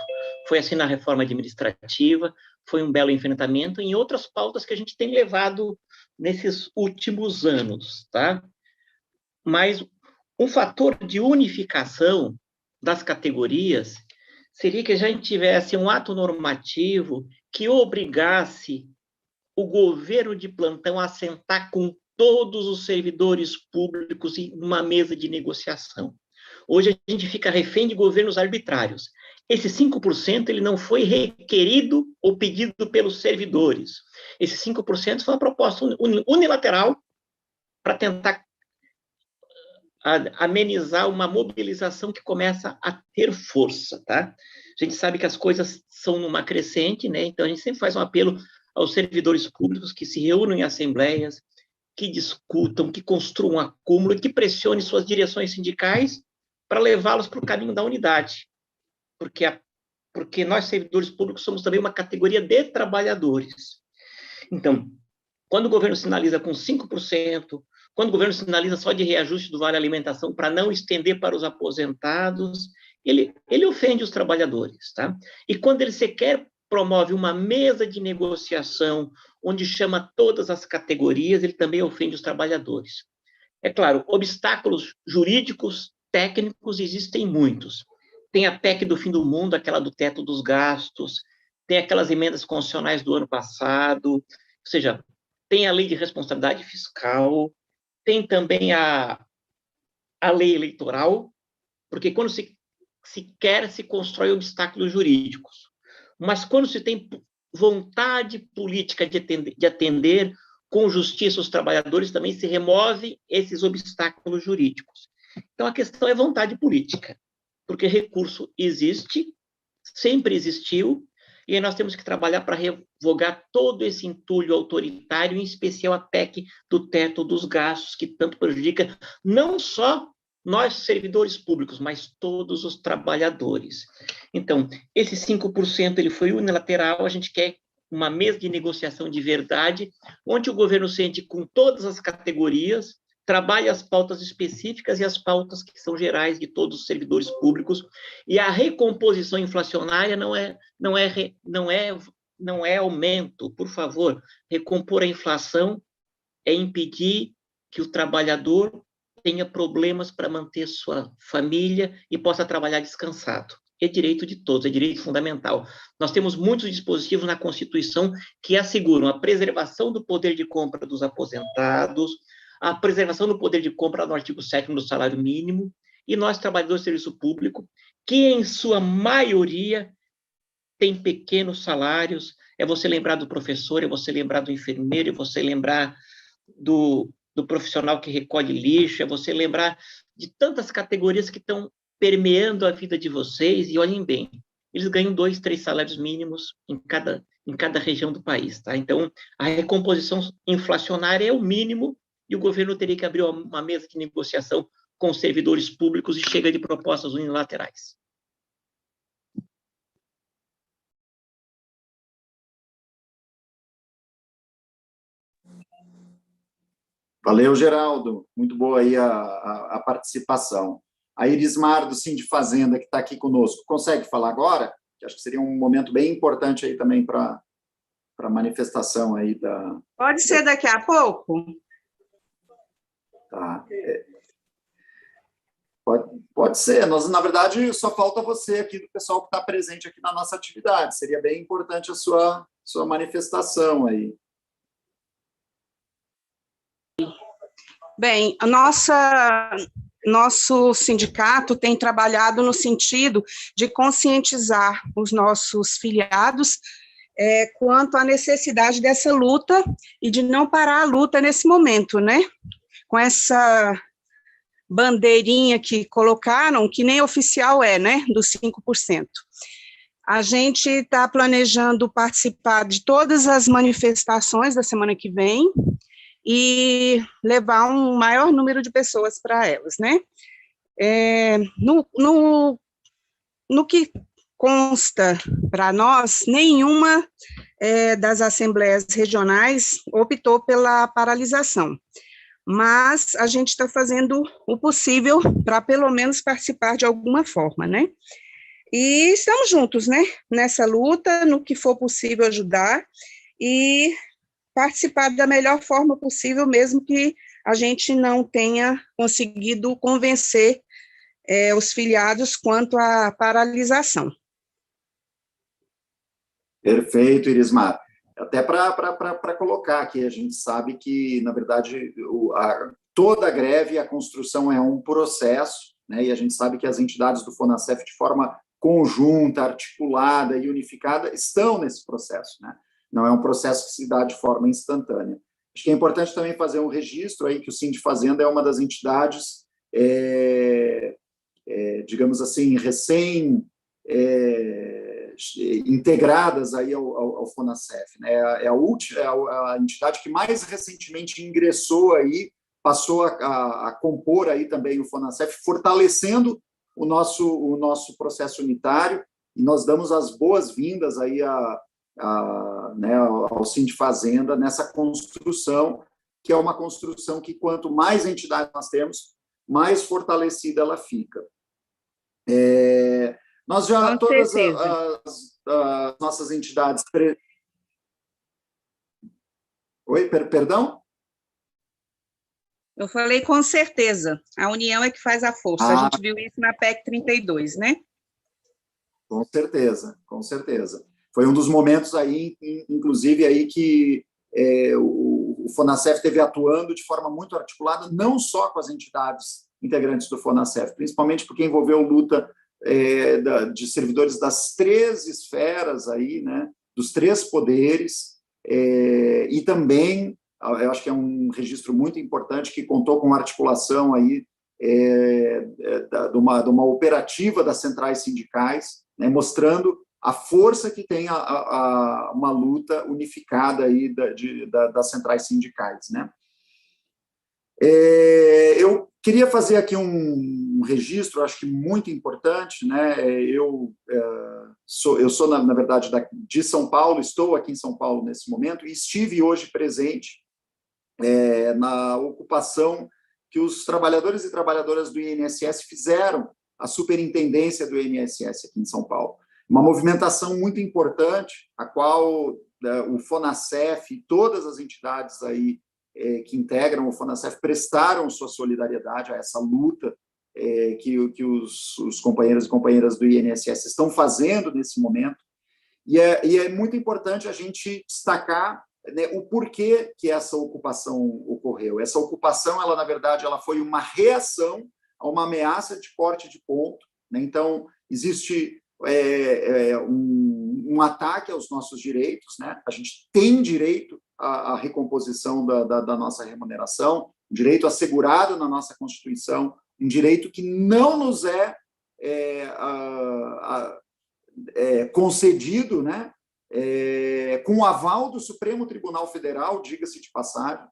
Foi assim na reforma administrativa, foi um belo enfrentamento em outras pautas que a gente tem levado nesses últimos anos, tá? Mas um fator de unificação das categorias seria que a gente tivesse um ato normativo que obrigasse o governo de plantão a sentar com todos os servidores públicos em uma mesa de negociação. Hoje a gente fica refém de governos arbitrários. Esse 5% ele não foi requerido ou pedido pelos servidores. Esse 5% foi uma proposta unilateral para tentar amenizar uma mobilização que começa a ter força, tá? A gente sabe que as coisas são numa crescente, né? Então a gente sempre faz um apelo aos servidores públicos que se reúnam em assembleias, que discutam, que construam um acúmulo e que pressionem suas direções sindicais para levá-los para o caminho da unidade. Porque nós, servidores públicos, somos também uma categoria de trabalhadores. Então, quando o governo sinaliza com 5%, quando o governo sinaliza só de reajuste do Vale Alimentação para não estender para os aposentados, ele ofende os trabalhadores, tá? E quando ele sequer promove uma mesa de negociação onde chama todas as categorias, ele também ofende os trabalhadores. É claro, obstáculos jurídicos, técnicos, existem muitos. Tem a PEC do fim do mundo, aquela do teto dos gastos, tem aquelas emendas constitucionais do ano passado, ou seja, tem a lei de responsabilidade fiscal, tem também a lei eleitoral, porque quando se quer, se constrói obstáculos jurídicos. Mas quando se tem vontade política de atender com justiça os trabalhadores, também se remove esses obstáculos jurídicos. Então, a questão é vontade política, porque recurso existe, sempre existiu, e aí nós temos que trabalhar para revogar todo esse entulho autoritário, em especial a PEC do teto dos gastos, que tanto prejudica não só nós, servidores públicos, mas todos os trabalhadores. Então, esse 5% ele foi unilateral, a gente quer uma mesa de negociação de verdade, onde o governo sente com todas as categorias, trabalha as pautas específicas e as pautas que são gerais de todos os servidores públicos, e a recomposição inflacionária não é aumento, por favor. Recompor a inflação é impedir que o trabalhador tenha problemas para manter sua família e possa trabalhar descansado. É direito de todos, é direito fundamental. Nós temos muitos dispositivos na Constituição que asseguram a preservação do poder de compra dos aposentados, a preservação do poder de compra no artigo 7º do salário mínimo, e nós, trabalhadores do serviço público, que em sua maioria tem pequenos salários, é você lembrar do professor, é você lembrar do enfermeiro, é você lembrar do profissional que recolhe lixo, é você lembrar de tantas categorias que estão permeando a vida de vocês, e olhem bem, eles ganham 2, 3 salários mínimos em cada região do país, tá? Então, a recomposição inflacionária é o mínimo, e o governo teria que abrir uma mesa de negociação com os servidores públicos e chega de propostas unilaterais. Valeu, Geraldo. Muito boa aí a participação. A Irismar, do Sim de Fazenda, que está aqui conosco, consegue falar agora? Que acho que seria um momento bem importante aí também para a manifestação aí da... Pode ser daqui a pouco? Tá. Pode ser. Nós, na verdade, só falta você aqui, do pessoal que está presente aqui na nossa atividade. Seria bem importante a sua manifestação aí. Bem, nosso sindicato tem trabalhado no sentido de conscientizar os nossos filiados quanto à necessidade dessa luta e de não parar a luta nesse momento, né? Com essa bandeirinha que colocaram, que nem oficial né? Dos 5%. A gente está planejando participar de todas as manifestações da semana que vem, e levar um maior número de pessoas para elas, né? No que consta para nós, nenhuma das assembleias regionais optou pela paralisação, mas a gente está fazendo o possível para, pelo menos, participar de alguma forma, né? E estamos juntos, né? Nessa luta, no que for possível ajudar, e participar da melhor forma possível, mesmo que a gente não tenha conseguido convencer os filiados quanto à paralisação. Perfeito, Irismar. Até para colocar aqui, a gente sabe que, na verdade, toda a greve e a construção é um processo, né, e a gente sabe que as entidades do FONASEF, de forma conjunta, articulada e unificada, estão nesse processo, né? Não é um processo que se dá de forma instantânea. Acho que é importante também fazer um registro aí que o Sim de Fazenda é uma das entidades, digamos assim, integradas aí ao FONASEF, né? É a entidade que mais recentemente ingressou aí, passou a compor aí também o FONASEF, fortalecendo o nosso processo unitário, e nós damos as boas-vindas aí ao Sim de Fazenda nessa construção, que é uma construção que, quanto mais entidades nós temos, mais fortalecida ela fica. Nós já, Com todas certeza. as nossas entidades... Oi, perdão? Eu falei com certeza. A união é que faz a força. A gente viu isso na PEC 32, né? Com certeza, com certeza. Foi um dos momentos aí, inclusive, aí que o FONASEF teve atuando de forma muito articulada, não só com as entidades integrantes do FONASEF, principalmente porque envolveu luta de servidores das 3 esferas aí, né, dos 3 poderes, e também, eu acho que é um registro muito importante que contou com a articulação aí de uma operativa das centrais sindicais, né, mostrando a força que tem uma luta unificada aí das centrais sindicais, né? Eu queria fazer aqui um registro, acho que muito importante, né? Eu sou na verdade, de São Paulo, estou aqui em São Paulo nesse momento, e estive hoje presente na ocupação que os trabalhadores e trabalhadoras do INSS fizeram a superintendência do INSS aqui em São Paulo. Uma movimentação muito importante, a qual o FONASEF e todas as entidades aí que integram o FONASEF prestaram sua solidariedade a essa luta que os companheiros e companheiras do INSS estão fazendo nesse momento. E é muito importante a gente destacar, né, o porquê que essa ocupação ocorreu. Essa ocupação, ela, na verdade, ela foi uma reação a uma ameaça de corte de ponto, né? Então, existe um ataque aos nossos direitos, né? A gente tem direito à recomposição da nossa remuneração, um direito assegurado na nossa Constituição, um direito que não nos concedido, né? Com o aval do Supremo Tribunal Federal, diga-se de passagem,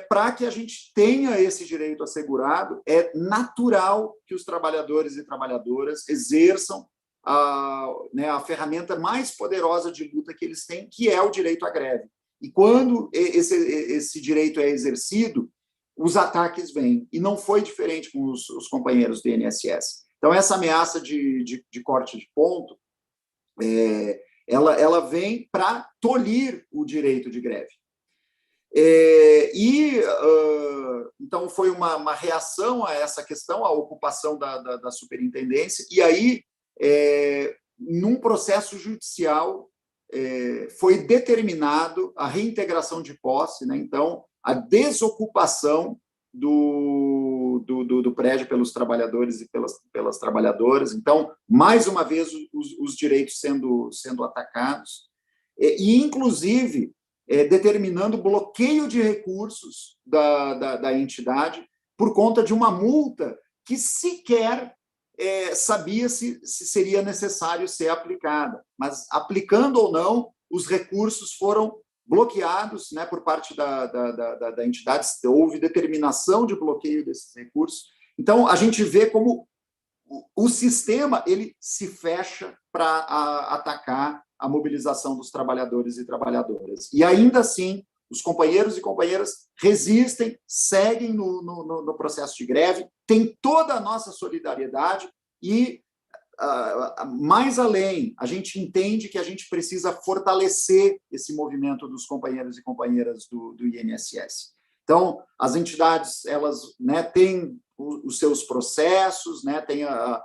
para que a gente tenha esse direito assegurado, é natural que os trabalhadores e trabalhadoras exerçam a ferramenta mais poderosa de luta que eles têm, que é o direito à greve. E quando esse direito é exercido, os ataques vêm. E não foi diferente com os companheiros do INSS. Então, essa ameaça de corte de ponto, ela vem para tolir o direito de greve. Então, foi uma reação a essa questão, a ocupação da superintendência, e aí, num processo judicial, foi determinado a reintegração de posse, né? Então, a desocupação do prédio pelos trabalhadores e pelas trabalhadoras. Então, mais uma vez, os direitos sendo atacados, e, inclusive, determinando bloqueio de recursos da entidade por conta de uma multa que sequer sabia se seria necessário ser aplicada. Mas, aplicando ou não, os recursos foram bloqueados, né, por parte da entidade, houve determinação de bloqueio desses recursos. Então, a gente vê como o sistema ele se fecha para atacar a mobilização dos trabalhadores e trabalhadoras. E, ainda assim, os companheiros e companheiras resistem, seguem no processo de greve, têm toda a nossa solidariedade e, mais além, a gente entende que a gente precisa fortalecer esse movimento dos companheiros e companheiras do INSS. Então, as entidades, elas, né, têm os seus processos, né, têm a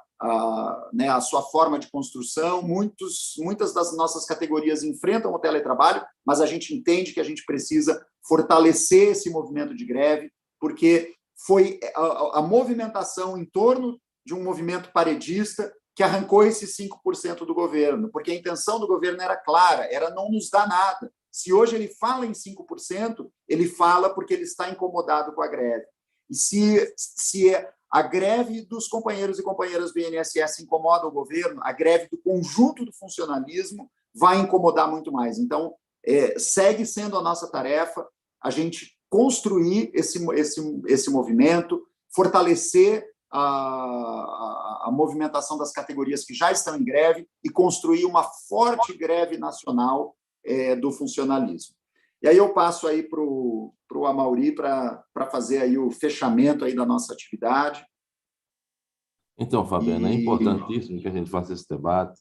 sua forma de construção, muitas das nossas categorias enfrentam o teletrabalho, mas a gente entende que a gente precisa fortalecer esse movimento de greve, porque foi a movimentação em torno de um movimento paredista que arrancou esses 5% do governo, porque a intenção do governo era clara, era não nos dar nada. Se hoje ele fala em 5%, ele fala porque ele está incomodado com a greve. E se a greve dos companheiros e companheiras do INSS incomoda o governo, a greve do conjunto do funcionalismo vai incomodar muito mais. Então, segue sendo a nossa tarefa a gente construir esse movimento, fortalecer a movimentação das categorias que já estão em greve e construir uma forte greve nacional do funcionalismo. E aí eu passo aí para o Amaury para fazer aí o fechamento aí da nossa atividade. Então, Fabiana, é E importantíssimo que a gente faça esse debate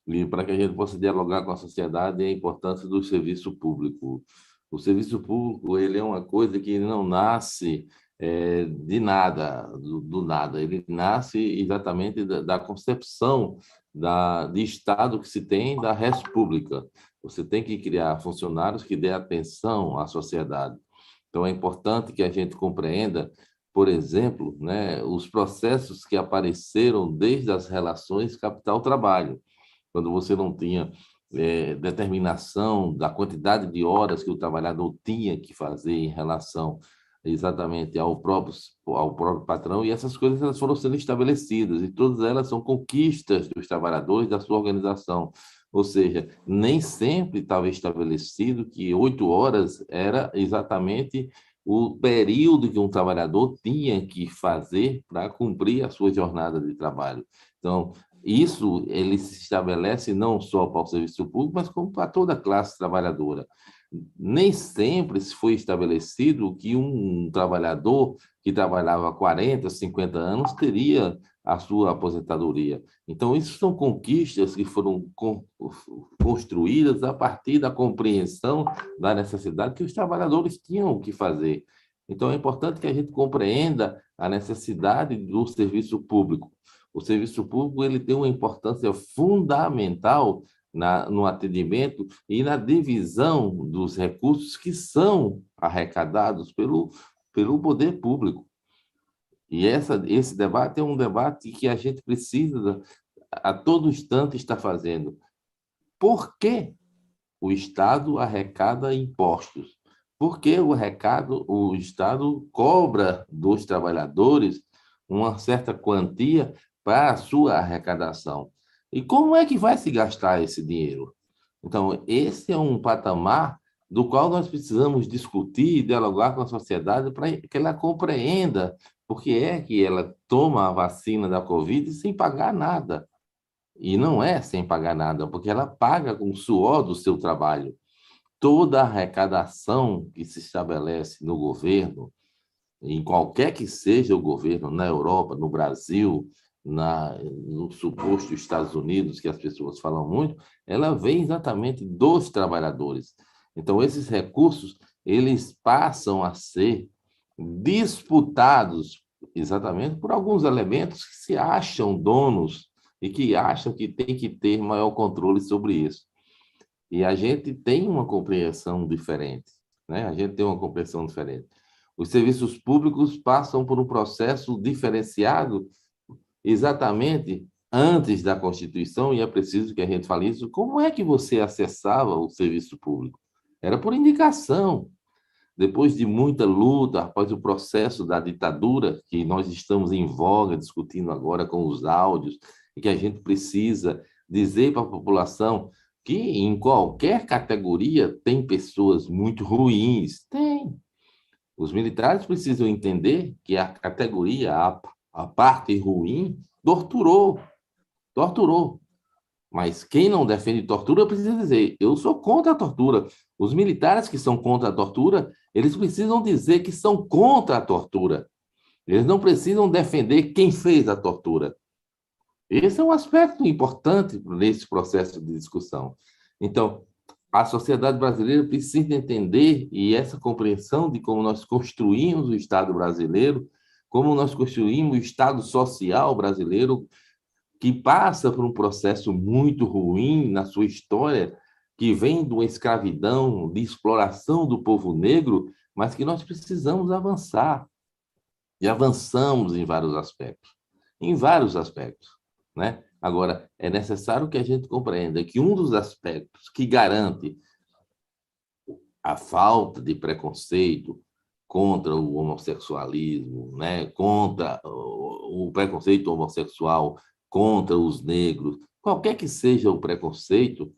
e para que a gente possa dialogar com a sociedade a importância do serviço público. O serviço público, ele é uma coisa que não nasce de nada, do nada. Ele nasce exatamente da concepção de Estado que se tem da res pública. Você tem que criar funcionários que dê atenção à sociedade. Então, é importante que a gente compreenda, por exemplo, né, os processos que apareceram desde as relações capital-trabalho, quando você não tinha determinação da quantidade de horas que o trabalhador tinha que fazer em relação exatamente ao próprio patrão, e essas coisas elas foram sendo estabelecidas, e todas elas são conquistas dos trabalhadores da sua organização. Ou seja, nem sempre estava estabelecido que 8 horas era exatamente o período que um trabalhador tinha que fazer para cumprir a sua jornada de trabalho. Então, isso ele se estabelece não só para o serviço público, mas como para toda a classe trabalhadora. Nem sempre se foi estabelecido que um trabalhador que trabalhava 40, 50 anos teria a sua aposentadoria. Então, isso são conquistas que foram construídas a partir da compreensão da necessidade que os trabalhadores tinham que fazer. Então, é importante que a gente compreenda a necessidade do serviço público. O serviço público ele tem uma importância fundamental no atendimento e na divisão dos recursos que são arrecadados pelo poder público. E esse debate é um debate que a gente precisa, a todo instante, estar fazendo. Por que o Estado arrecada impostos? Por que o Estado cobra dos trabalhadores uma certa quantia para a sua arrecadação? E como é que vai se gastar esse dinheiro? Então, esse é um patamar do qual nós precisamos discutir e dialogar com a sociedade para que ela compreenda por que é que ela toma a vacina da Covid sem pagar nada. E não é sem pagar nada, porque ela paga com o suor do seu trabalho. Toda a arrecadação que se estabelece no governo, em qualquer que seja o governo, na Europa, no Brasil, no suposto Estados Unidos, que as pessoas falam muito, ela vem exatamente dos trabalhadores. Então, esses recursos, eles passam a ser disputados exatamente por alguns elementos que se acham donos e que acham que tem que ter maior controle sobre isso. E a gente tem uma compreensão diferente, né? A gente tem uma compreensão diferente. Os serviços públicos passam por um processo diferenciado exatamente antes da Constituição, e é preciso que a gente fale isso. Como é que você acessava o serviço público? Era por indicação. Depois de muita luta, após o processo da ditadura, que nós estamos em voga discutindo agora com os áudios, e que a gente precisa dizer para a população que em qualquer categoria tem pessoas muito ruins. Tem. Os militares precisam entender que a categoria, a parte ruim, torturou. Mas quem não defende tortura precisa dizer, eu sou contra a tortura. Os militares que são contra a tortura, eles precisam dizer que são contra a tortura. Eles não precisam defender quem fez a tortura. Esse é um aspecto importante nesse processo de discussão. Então, a sociedade brasileira precisa entender, e essa compreensão de como nós construímos o Estado brasileiro, como nós construímos o Estado social brasileiro, que passa por um processo muito ruim na sua história, que vem de uma escravidão, de exploração do povo negro, mas que nós precisamos avançar. E avançamos em vários aspectos, né? Agora, é necessário que a gente compreenda que um dos aspectos que garante a falta de preconceito contra o homossexualismo, né? Contra o preconceito homossexual, contra os negros, qualquer que seja o preconceito,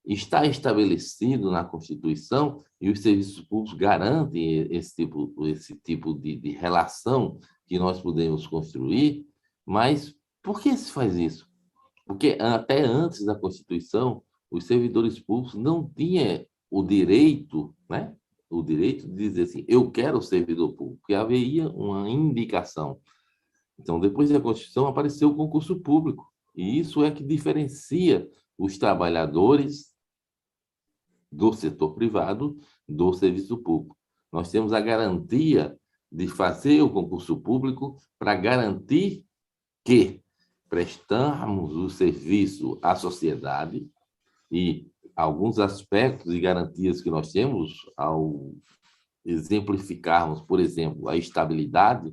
está estabelecido na Constituição, e os serviços públicos garantem esse tipo de relação que nós podemos construir. Mas por que se faz isso? Porque até antes da Constituição, os servidores públicos não tinham o direito, né? O direito de dizer assim, eu quero servidor público, porque haveria uma indicação. Então, depois da Constituição, apareceu o concurso público. E isso é que diferencia os trabalhadores do setor privado do serviço público. Nós temos a garantia de fazer o concurso público para garantir que prestamos o serviço à sociedade, e alguns aspectos e garantias que nós temos ao exemplificarmos, por exemplo, a estabilidade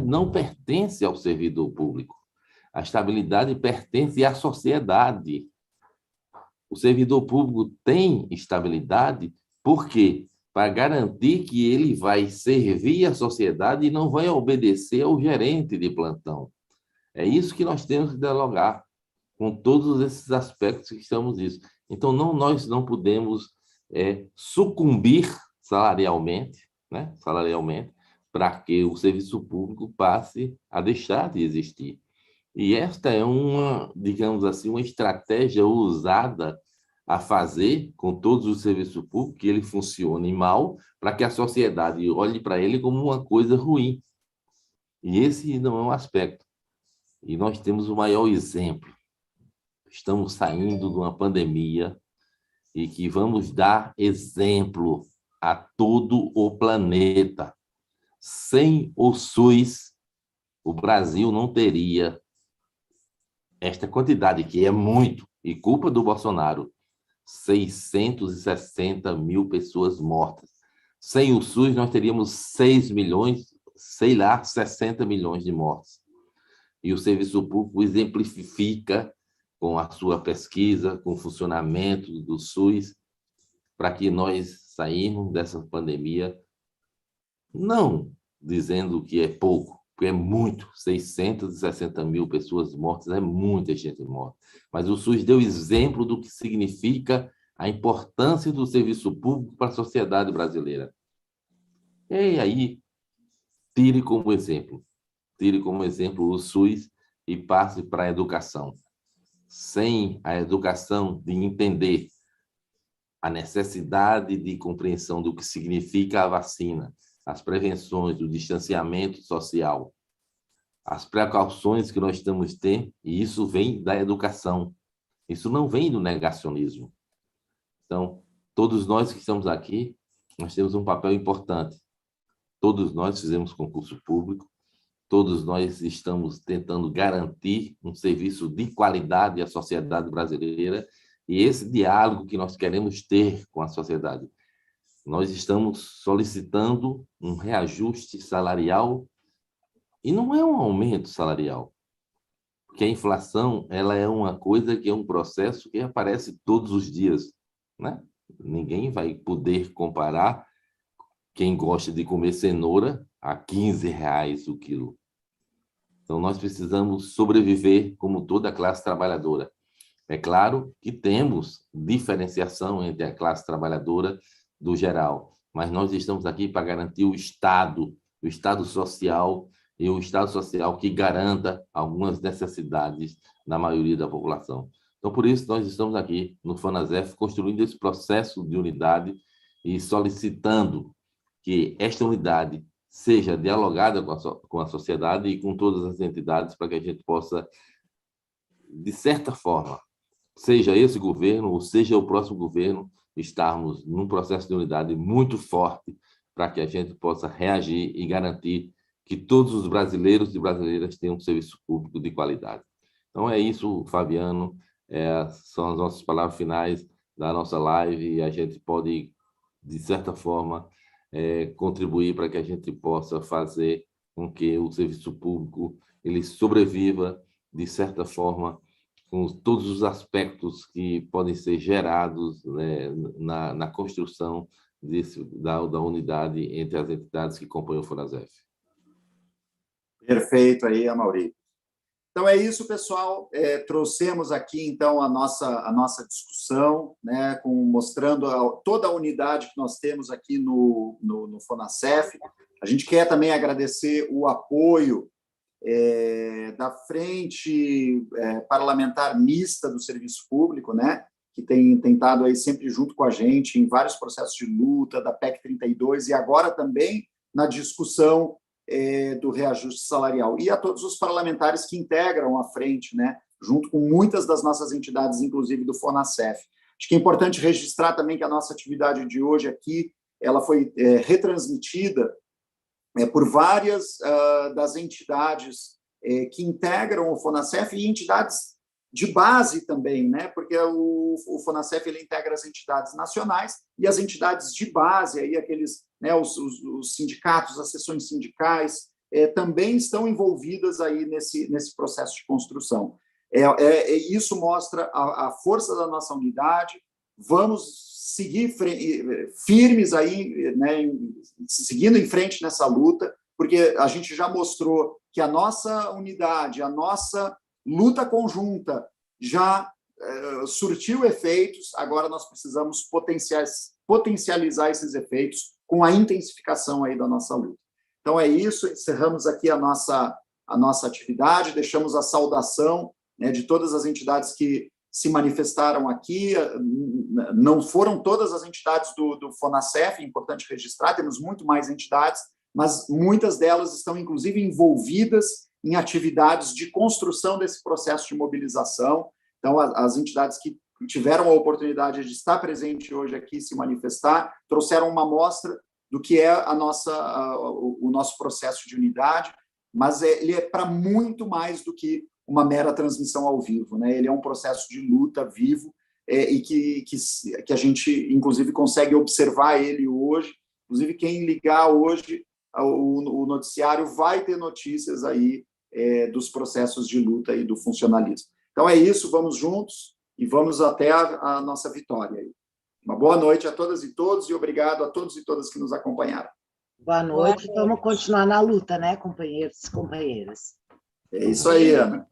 não pertence ao servidor público. A estabilidade pertence à sociedade. O servidor público tem estabilidade porque para garantir que ele vai servir a sociedade e não vai obedecer ao gerente de plantão. É isso que nós temos que dialogar com todos esses aspectos que estamos isso. Então, nós não podemos sucumbir salarialmente, né? Para que o serviço público passe a deixar de existir. E esta é uma, digamos assim, uma estratégia usada a fazer com todos os serviços públicos, que ele funcione mal, para que a sociedade olhe para ele como uma coisa ruim. E esse não é um aspecto. E nós temos o maior exemplo. Estamos saindo de uma pandemia e que vamos dar exemplo a todo o planeta. Sem o SUS, o Brasil não teria esta quantidade, que é muito, e culpa do Bolsonaro, 660 mil pessoas mortas. Sem o SUS, nós teríamos 6 milhões, 60 milhões de mortes. E o serviço público exemplifica com a sua pesquisa, com o funcionamento do SUS, para que nós saímos dessa pandemia, não dizendo que é pouco, porque é muito, 660 mil pessoas mortas, é muita gente morta. Mas o SUS deu exemplo do que significa a importância do serviço público para a sociedade brasileira. E aí, tire como exemplo o SUS e passe para a educação. Sem a educação de entender a necessidade de compreensão do que significa a vacina, as prevenções, o distanciamento social, as precauções que nós estamos tendo, e isso vem da educação. Isso não vem do negacionismo. Então, todos nós que estamos aqui, nós temos um papel importante. Todos nós fizemos concurso público, todos nós estamos tentando garantir um serviço de qualidade à sociedade brasileira, e esse diálogo que nós queremos ter com a sociedade. Nós estamos solicitando um reajuste salarial, e não é um aumento salarial, porque a inflação ela é uma coisa que é um processo que aparece todos os dias, né? Ninguém vai poder comparar quem gosta de comer cenoura a R$15 o quilo. Então, nós precisamos sobreviver como toda a classe trabalhadora. É claro que temos diferenciação entre a classe trabalhadora do geral, mas nós estamos aqui para garantir o Estado social, e o Estado social que garanta algumas necessidades da maioria da população. Então, por isso, nós estamos aqui no FONASEF construindo esse processo de unidade e solicitando que esta unidade seja dialogada com a sociedade e com todas as entidades para que a gente possa, de certa forma, seja esse governo ou seja o próximo governo, estarmos num processo de unidade muito forte para que a gente possa reagir e garantir que todos os brasileiros e brasileiras tenham um serviço público de qualidade. Então, é isso, Fabiano, são as nossas palavras finais da nossa live, e a gente pode, de certa forma, contribuir para que a gente possa fazer com que o serviço público ele sobreviva, de certa forma, com todos os aspectos que podem ser gerados, né, na construção da unidade entre as entidades que compõem o FONASEF. Perfeito aí, Amaury. Então é isso, pessoal. Trouxemos aqui, então, a nossa discussão, né, mostrando toda a unidade que nós temos aqui no FONASEF. A gente quer também agradecer o apoio da Frente Parlamentar Mista do Serviço Público, né, que tem estado aí sempre junto com a gente em vários processos de luta, da PEC 32, e agora também na discussão do reajuste salarial, e a todos os parlamentares que integram a frente, né, junto com muitas das nossas entidades, inclusive do FONASEF. Acho que é importante registrar também que a nossa atividade de hoje aqui, ela foi retransmitida por várias das entidades que integram o FONASEF e entidades de base também, né? Porque o FONASEF ele integra as entidades nacionais e as entidades de base, aí aqueles, né, os sindicatos, as seções sindicais, também estão envolvidas aí nesse processo de construção. Isso mostra a força da nossa unidade. Vamos seguir firmes aí, né, seguindo em frente nessa luta, porque a gente já mostrou que a nossa unidade, a nossa luta conjunta já surtiu efeitos, agora nós precisamos potencializar esses efeitos com a intensificação aí da nossa luta. Então é isso, encerramos aqui a nossa atividade, deixamos a saudação, né, de todas as entidades que se manifestaram aqui. Não foram todas as entidades do FONASEF, é importante registrar, temos muito mais entidades, mas muitas delas estão, inclusive, envolvidas em atividades de construção desse processo de mobilização. Então, as entidades que tiveram a oportunidade de estar presente hoje aqui, se manifestar, trouxeram uma amostra do que é o nosso processo de unidade, mas ele é para muito mais do que uma mera transmissão ao vivo, né? Ele é um processo de luta vivo e que a gente, inclusive, consegue observar ele hoje. Inclusive, quem ligar hoje o noticiário vai ter notícias aí dos processos de luta e do funcionalismo. Então, é isso, vamos juntos e vamos até a nossa vitória. Uma boa noite a todas e todos e obrigado a todos e todas que nos acompanharam. Boa noite, vamos continuar na luta, né, companheiros e companheiras? É isso aí, Ana.